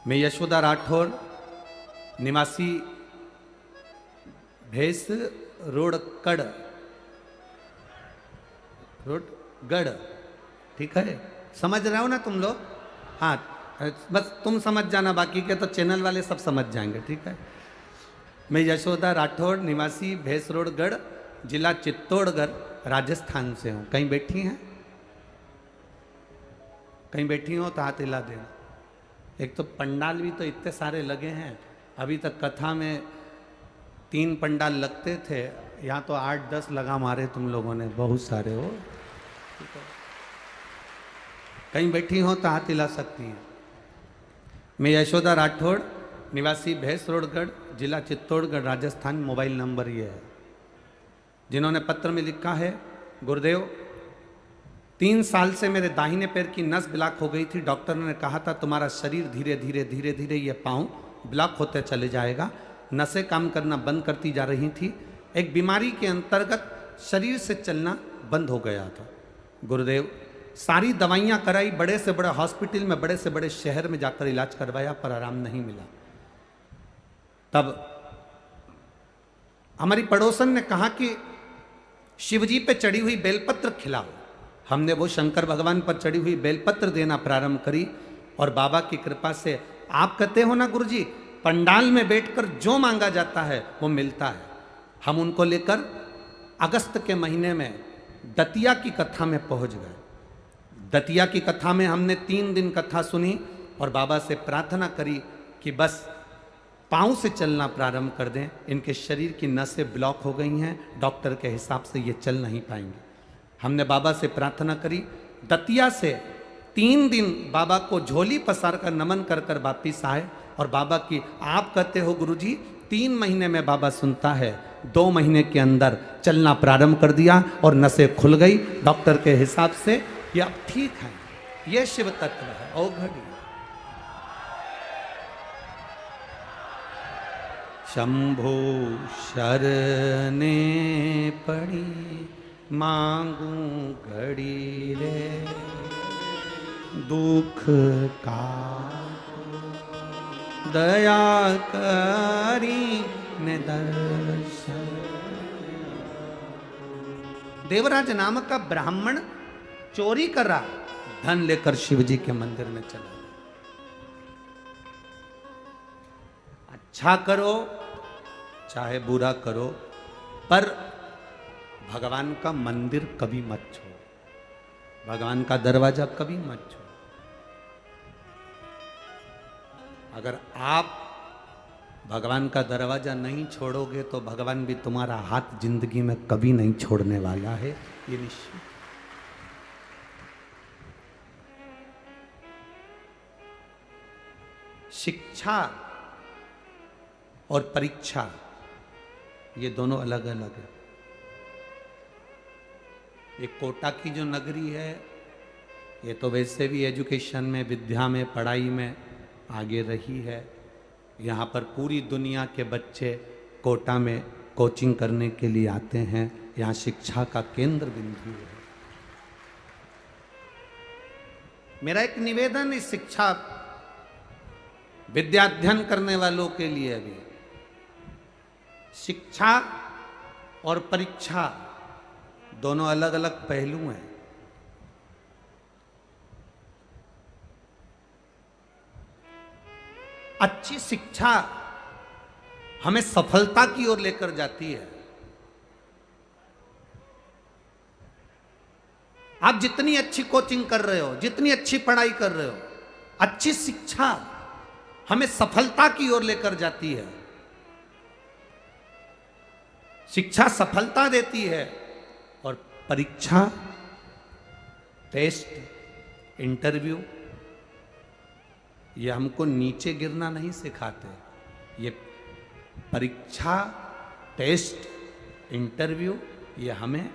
मैं यशोदा राठौर, निवासी भेस रोडगढ़, रोडगढ़, ठीक है, समझ रहे हो ना तुम लोग? हाँ, बस तुम समझ जाना, बाकी के तो चैनल वाले सब समझ जाएंगे, ठीक है। मैं यशोदा राठौर, निवासी भेस रोडगढ़, जिला चित्तौड़गढ़, राजस्थान से हूँ। कहीं बैठी हैं? कहीं बैठी हो तो हाथ हिला देना। एक तो पंडाल भी तो इतने सारे लगे हैं, अभी तक कथा में 3 पंडाल लगते थे, यहाँ तो 8-10 लगा मारे तुम लोगों ने, बहुत सारे हो। कहीं बैठी हो तो हाथ हिला सकती हैं। मैं यशोदा राठौड़, निवासी भैंस रोडगढ़, जिला चित्तौड़गढ़, राजस्थान। मोबाइल नंबर ये है। जिन्होंने पत्र में लिखा है, गुरुदेव 3 साल से मेरे दाहिने पैर की नस ब्लॉक हो गई थी। डॉक्टर ने कहा था तुम्हारा शरीर धीरे धीरे धीरे धीरे ये पाँव ब्लॉक होते चले जाएगा। नसें काम करना बंद करती जा रही थी। एक बीमारी के अंतर्गत शरीर से चलना बंद हो गया था। गुरुदेव सारी दवाइयाँ कराई, बड़े से बड़े हॉस्पिटल में, बड़े से बड़े शहर में जाकर इलाज करवाया, पर आराम नहीं मिला। तब हमारी पड़ोसन ने कहा कि शिवजी पे चढ़ी हुई बेलपत्र खिलाओ। हमने वो शंकर भगवान पर चढ़ी हुई बेलपत्र देना प्रारंभ करी, और बाबा की कृपा से, आप कहते हो ना गुरुजी, पंडाल में बैठकर जो मांगा जाता है वो मिलता है। हम उनको लेकर अगस्त के महीने में दतिया की कथा में पहुंच गए। दतिया की कथा में हमने 3 दिन कथा सुनी और बाबा से प्रार्थना करी कि बस पाँव से चलना प्रारंभ कर दें। इनके शरीर की नसें ब्लॉक हो गई हैं, डॉक्टर के हिसाब से ये चल नहीं पाएंगे। हमने बाबा से प्रार्थना करी। दतिया से 3 दिन बाबा को झोली पसार कर नमन कर कर वापिस आए, और बाबा की, आप कहते हो गुरुजी 3 महीने में बाबा सुनता है, 2 महीने के अंदर चलना प्रारंभ कर दिया और नसें खुल गई। डॉक्टर के हिसाब से ये अब ठीक है। ये शिव तत्व है, औघड़ी। शंभो शरने पड़ी मांगू घड़ी रे, दुख का दया करी ने दर्शन। देवराज नामक का ब्राह्मण चोरी कर रहा, धन लेकर शिवजी के मंदिर में चला। अच्छा करो चाहे बुरा करो, पर भगवान का मंदिर कभी मत छोड़ो, भगवान का दरवाजा कभी मत छोड़ो। अगर आप भगवान का दरवाजा नहीं छोड़ोगे तो भगवान भी तुम्हारा हाथ जिंदगी में कभी नहीं छोड़ने वाला है, ये निश्चित। शिक्षा और परीक्षा ये दोनों अलग अलग है। ये कोटा की जो नगरी है, ये तो वैसे भी एजुकेशन में, विद्या में, पढ़ाई में आगे रही है। यहाँ पर पूरी दुनिया के बच्चे कोटा में कोचिंग करने के लिए आते हैं। यहाँ शिक्षा का केंद्र बिंदु है। मेरा एक निवेदन इस शिक्षा विद्याध्ययन करने वालों के लिए भी, शिक्षा और परीक्षा दोनों अलग अलग पहलू हैं। अच्छी शिक्षा हमें सफलता की ओर लेकर जाती है। आप जितनी अच्छी कोचिंग कर रहे हो, जितनी अच्छी पढ़ाई कर रहे हो, अच्छी शिक्षा हमें सफलता की ओर लेकर जाती है। शिक्षा सफलता देती है, और परीक्षा, टेस्ट, इंटरव्यू ये हमको नीचे गिरना नहीं सिखाते। ये परीक्षा, टेस्ट, इंटरव्यू ये हमें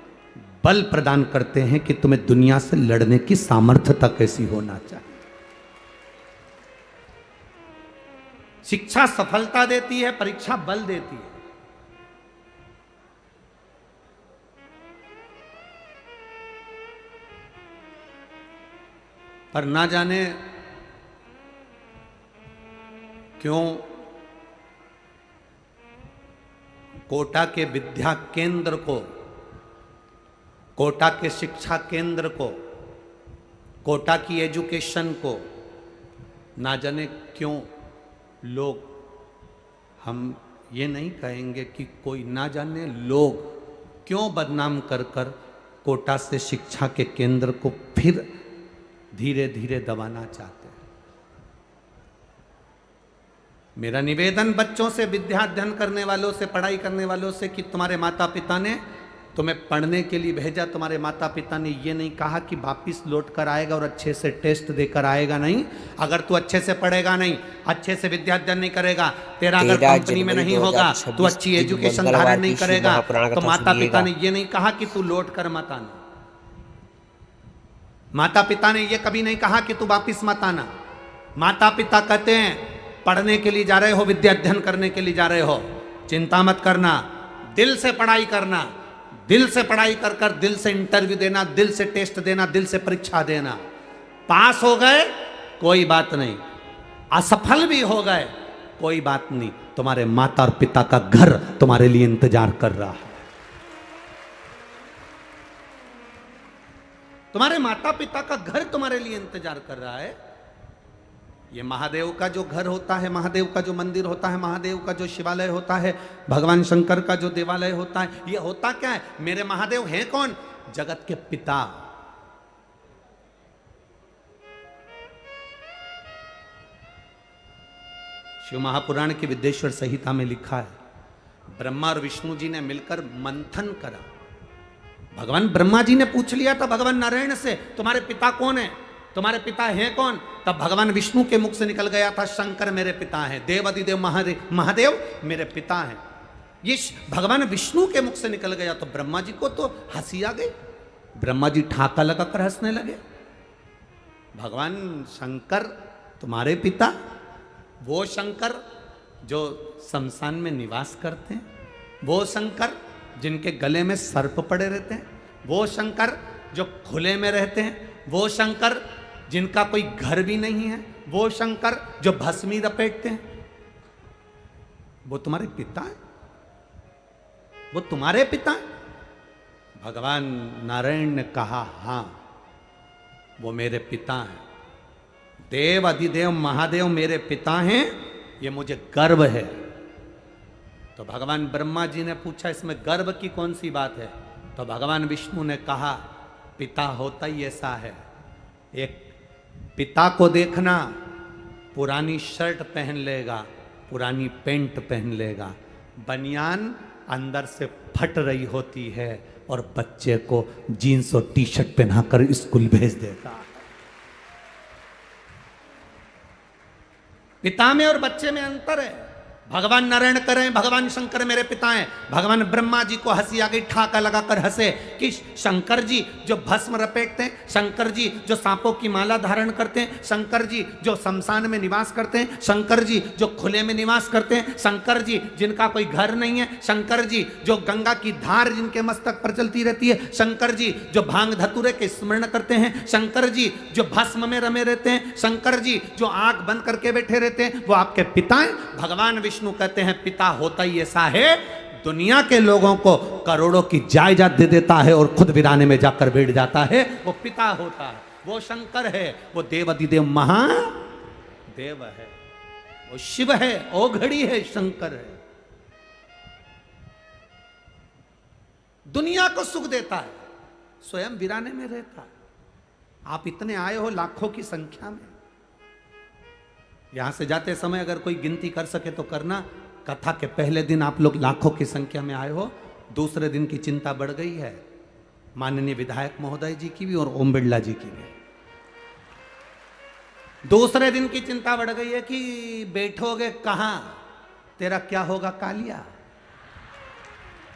बल प्रदान करते हैं कि तुम्हें दुनिया से लड़ने की सामर्थ्यता कैसी होना चाहिए। शिक्षा सफलता देती है, परीक्षा बल देती है। पर ना जाने क्यों कोटा के विद्या केंद्र को, कोटा के शिक्षा केंद्र को, कोटा की एजुकेशन को ना जाने क्यों लोग, हम ये नहीं कहेंगे कि कोई ना जाने लोग क्यों बदनाम कर कर कोटा से शिक्षा के केंद्र को फिर धीरे धीरे दबाना चाहते हैं। मेरा निवेदन बच्चों से, विद्या अध्ययन करने वालों से, पढ़ाई करने वालों से कि तुम्हारे माता पिता ने तुम्हें पढ़ने के लिए भेजा, तुम्हारे माता पिता ने ये नहीं कहा कि वापिस लौट कर आएगा और अच्छे से टेस्ट देकर आएगा। नहीं, अगर तू अच्छे से पढ़ेगा नहीं, अच्छे से विद्या अध्ययन नहीं करेगा, तेरा अगर कंपनी में नहीं होगा, तू अच्छी एजुकेशन धारण नहीं करेगा, तो माता पिता ने ये नहीं कहा कि तू लौट कर मत आना। माता पिता ने ये कभी नहीं कहा कि तू वापिस मत आना। माता पिता कहते हैं पढ़ने के लिए जा रहे हो, विद्या अध्ययन करने के लिए जा रहे हो, चिंता मत करना, दिल से पढ़ाई करना, दिल से पढ़ाई कर कर दिल से इंटरव्यू देना, दिल से टेस्ट देना, दिल से परीक्षा देना। पास हो गए कोई बात नहीं, असफल भी हो गए कोई बात नहीं, तुम्हारे माता और पिता का घर तुम्हारे लिए इंतजार कर रहा है। तुम्हारे माता पिता का घर तुम्हारे लिए इंतजार कर रहा है। ये महादेव का जो घर होता है, महादेव का जो मंदिर होता है, महादेव का जो शिवालय होता है, भगवान शंकर का जो देवालय होता है, ये होता क्या है? मेरे महादेव हैं कौन? जगत के पिता। शिव महापुराण की विद्येश्वर संहिता में लिखा है, ब्रह्मा और विष्णु जी ने मिलकर मंथन करा। भगवान ब्रह्मा जी ने पूछ लिया था भगवान नारायण से, तुम्हारे पिता कौन है, तुम्हारे पिता हैं कौन? तब भगवान विष्णु के मुख से निकल गया था, शंकर मेरे पिता हैं, देव अधिदेव महादेव मेरे पिता हैं। ये भगवान विष्णु के मुख से निकल गया तो ब्रह्मा जी को तो हंसी आ गई, ब्रह्मा जी ठाका लगाकर हंसने लगे। भगवान शंकर तुम्हारे पिता, वो शंकर जो शमशान में निवास करते हैं, वो शंकर जिनके गले में सर्प पड़े रहते हैं, वो शंकर जो खुले में रहते हैं, वो शंकर जिनका कोई घर भी नहीं है, वो शंकर जो भस्मी लपेटते हैं, वो तुम्हारे पिता है? वो तुम्हारे पिता है? भगवान नारायण ने कहा हाँ, वो मेरे पिता हैं, देव अधिदेव महादेव मेरे पिता हैं, ये मुझे गर्व है। तो भगवान ब्रह्मा जी ने पूछा इसमें गर्व की कौन सी बात है? तो भगवान विष्णु ने कहा पिता होता ही ऐसा है, एक पिता को देखना, पुरानी शर्ट पहन लेगा, पुरानी पैंट पहन लेगा, बनियान अंदर से फट रही होती है और बच्चे को जीन्स और टी शर्ट पहनाकर स्कूल भेज देता है। पिता में और बच्चे में अंतर है। भगवान नारायण करें, भगवान शंकर मेरे पिता हैं, भगवान ब्रह्मा जी को हंसी आ गई, ठाका लगाकर हंसे कि शंकर जी जो भस्म रपेटते हैं, शंकर जी जो सांपों की माला धारण करते हैं, शंकर जी जो शमशान में निवास करते हैं, शंकर जी जो खुले में निवास करते हैं, शंकर जी जिनका कोई घर नहीं है, शंकर जी जो गंगा की धार जिनके मस्तक पर चलती रहती है, शंकर जी जो भांग धतूरे के स्मरण करते हैं, शंकर जी जो भस्म में रमे रहते हैं, शंकर जी जो आंख बंद करके बैठे रहते हैं, वो आपके पिता हैं। भगवान विष्णु कहते हैं पिता होता ही ऐसा है, दुनिया के लोगों को करोड़ों की जायदाद दे देता है और खुद वीराने में जाकर बैठ जाता है, वो पिता होता है, वो शंकर है, वो देव अधिदेव महादेव है, वो शिव है, ओघड़ी है, शंकर है। दुनिया को सुख देता है, स्वयं वीराने में रहता है। आप इतने आए हो लाखों की संख्या में, यहां से जाते समय अगर कोई गिनती कर सके तो करना। कथा के पहले दिन आप लोग लाखों की संख्या में आए हो, दूसरे दिन की चिंता बढ़ गई है, माननीय विधायक महोदय जी की भी और ओम बिरला जी की भी। दूसरे दिन की चिंता बढ़ गई है कि बैठोगे कहां, तेरा क्या होगा कालिया।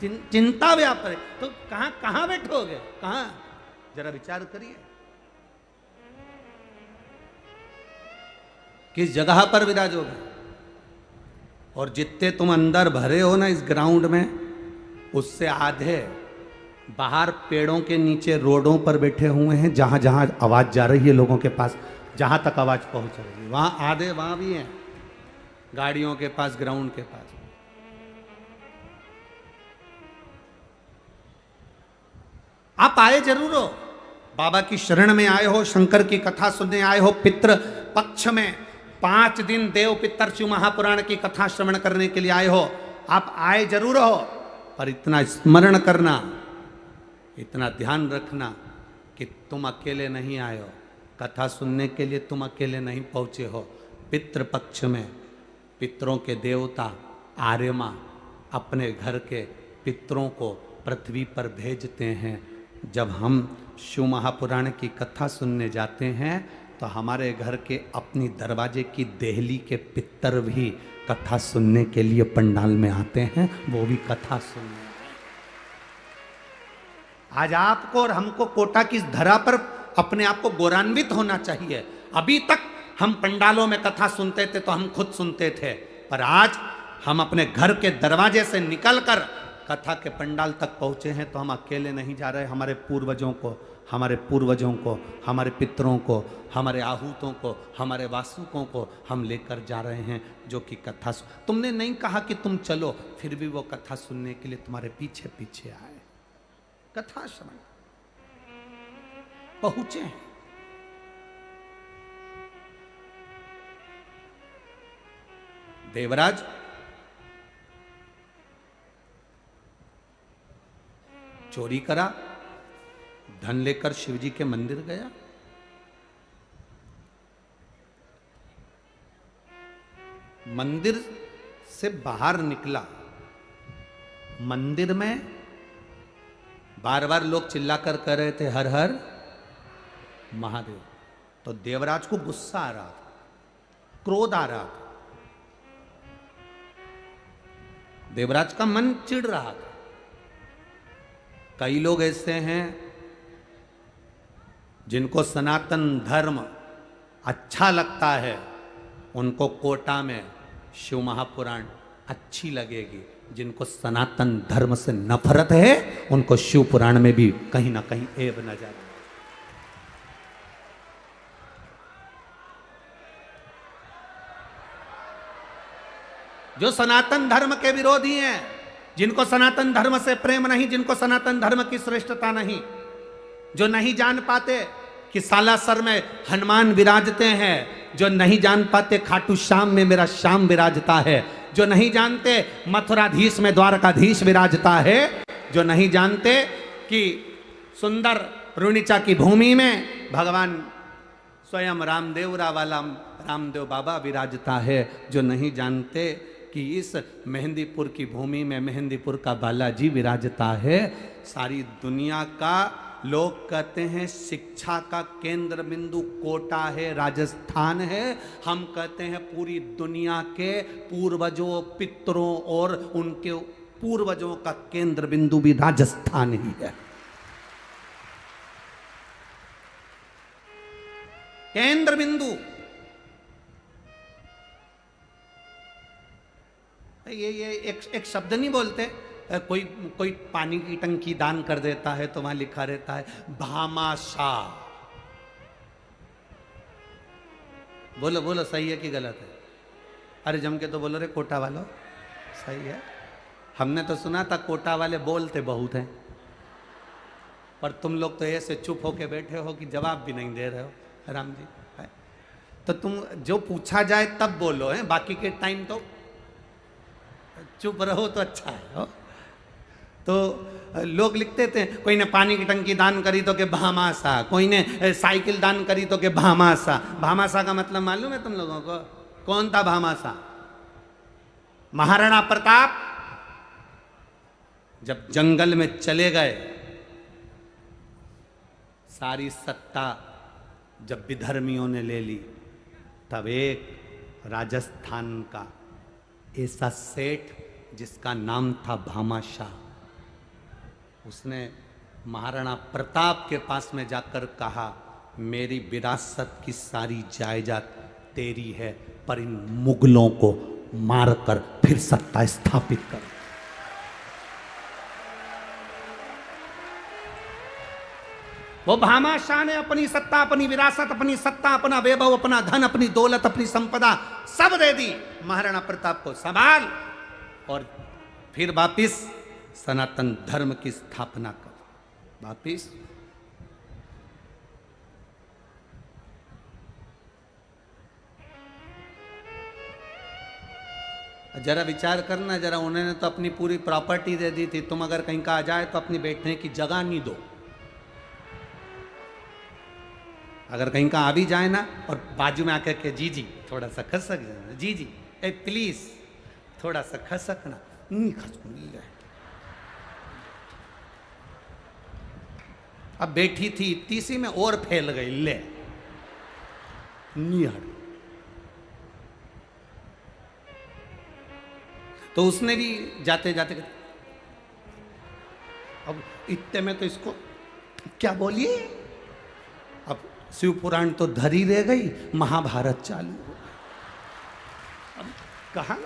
चिंता व्याप है तो कहां कहां बैठोगे, कहां, जरा विचार करिए, किस जगह पर विराजोगे। और जितने तुम अंदर भरे हो ना इस ग्राउंड में, उससे आधे बाहर पेड़ों के नीचे रोडों पर बैठे हुए हैं, जहां जहां आवाज जा रही है लोगों के पास, जहां तक आवाज पहुंच रही है वहां आधे वहां भी हैं। गाड़ियों के पास, ग्राउंड के पास। आप आए जरूर हो, बाबा की शरण में आए हो, शंकर की कथा सुनने आए हो, पितृ पक्ष में 5 दिन देव पितर शिव महापुराण की कथा श्रवण करने के लिए आए हो। आप आए जरूर हो, पर इतना स्मरण करना, इतना ध्यान रखना कि तुम अकेले नहीं आए हो। कथा सुनने के लिए तुम अकेले नहीं पहुंचे हो। पितृपक्ष में पितरों के देवता आर्यमा अपने घर के पितरों को पृथ्वी पर भेजते हैं। जब हम शिव महापुराण की कथा सुनने जाते हैं तो हमारे घर के अपनी दरवाजे की देहली के पितर भी कथा सुनने के लिए पंडाल में आते हैं, वो भी कथा सुनने। आज आपको और हमको कोटा की धरा पर अपने आप को गौरवान्वित होना चाहिए। अभी तक हम पंडालों में कथा सुनते थे तो हम खुद सुनते थे, पर आज हम अपने घर के दरवाजे से निकलकर कथा के पंडाल तक पहुंचे हैं तो हम अकेले नहीं जा रहे। हमारे पूर्वजों को, हमारे पितरों को, हमारे आहूतों को, हमारे वासुकों को हम लेकर जा रहे हैं, जो कि कथा तुमने नहीं कहा कि तुम चलो, फिर भी वो कथा सुनने के लिए तुम्हारे पीछे पीछे आए। कथा श्रवण पहुंचे हैं। देवराज चोरी करा, धन लेकर शिवजी के मंदिर गया। मंदिर से बाहर निकला, मंदिर में बार बार लोग चिल्लाकर कह रहे थे हर हर महादेव। तो देवराज को गुस्सा आ रहा था, क्रोध आ रहा था, देवराज का मन चिढ़ रहा था। कई लोग ऐसे हैं जिनको सनातन धर्म अच्छा लगता है, उनको कोटा में शिव महापुराण अच्छी लगेगी। जिनको सनातन धर्म से नफरत है, उनको शिव पुराण में भी कहीं ना कहीं ऐब नजर आए। जो सनातन धर्म के विरोधी हैं, जिनको सनातन धर्म से प्रेम नहीं, जिनको सनातन धर्म की श्रेष्ठता नहीं, जो नहीं जान पाते कि सालासर में हनुमान विराजते हैं, जो नहीं जान पाते खाटू श्याम में मेरा श्याम विराजता है, जो नहीं जानते मथुराधीश में द्वारकाधीश विराजता है, जो नहीं जानते कि सुंदर रुणिचा की भूमि में भगवान स्वयं रामदेवरा वाला रामदेव बाबा विराजता है, जो नहीं जानते कि इस मेहंदीपुर की भूमि में मेहंदीपुर का बालाजी विराजता है। सारी दुनिया का लोग कहते हैं शिक्षा का केंद्र बिंदु कोटा है, राजस्थान है। हम कहते हैं पूरी दुनिया के पूर्वजों, पितरों और उनके पूर्वजों का केंद्र बिंदु भी राजस्थान ही है। केंद्र बिंदु ये एक शब्द नहीं बोलते। कोई पानी की टंकी दान कर देता है तो वहां लिखा रहता है भामाशाह। बोलो बोलो, सही है कि गलत है? अरे जम के तो बोलो रे कोटा वालों, सही है। हमने तो सुना था कोटा वाले बोलते बहुत हैं, पर तुम लोग तो ऐसे चुप होके बैठे हो कि जवाब भी नहीं दे रहे हो। राम जी है तो तुम जो पूछा जाए तब बोलो है, बाकी के टाइम तो चुप रहो तो अच्छा है। हो? तो लोग लिखते थे, कोई ने पानी की टंकी दान करी तो के भामासा, कोई ने साइकिल दान करी तो के भामासा। भामासा का मतलब मालूम है तुम लोगों को? कौन था भामासा? महाराणा प्रताप जब जंगल में चले गए, सारी सत्ता जब विधर्मियों ने ले ली, तब एक राजस्थान का ऐसा सेठ जिसका नाम था भामाशाह, उसने महाराणा प्रताप के पास में जाकर कहा, मेरी विरासत की सारी जायदाद तेरी है, पर इन मुगलों को मारकर फिर सत्ता स्थापित कर। वो भामाशाह ने अपनी सत्ता, अपनी विरासत, अपनी सत्ता, अपना वैभव, अपना धन, अपनी दौलत, अपनी संपदा सब दे दी महाराणा प्रताप को, संभाल, और फिर वापिस सनातन धर्म की स्थापना कर। वापिस जरा विचार करना, जरा उन्होंने तो अपनी पूरी प्रॉपर्टी दे दी थी, तुम अगर कहीं का आ जाए तो अपनी बैठने की जगह नहीं दो। अगर कहीं का आ भी जाए ना और बाजू में आकर के जी थोड़ा सा खसक, जी ए प्लीज थोड़ा सा खसकना, नहीं खसकूंगी। अब बैठी थी तीसरी में और फैल गई, ले नहीं हट। तो उसने भी जाते जाते, अब इतने में तो इसको क्या बोलिए, अब शिव पुराण तो धरी रह गई, महाभारत चालू हो गया। अब कहाँ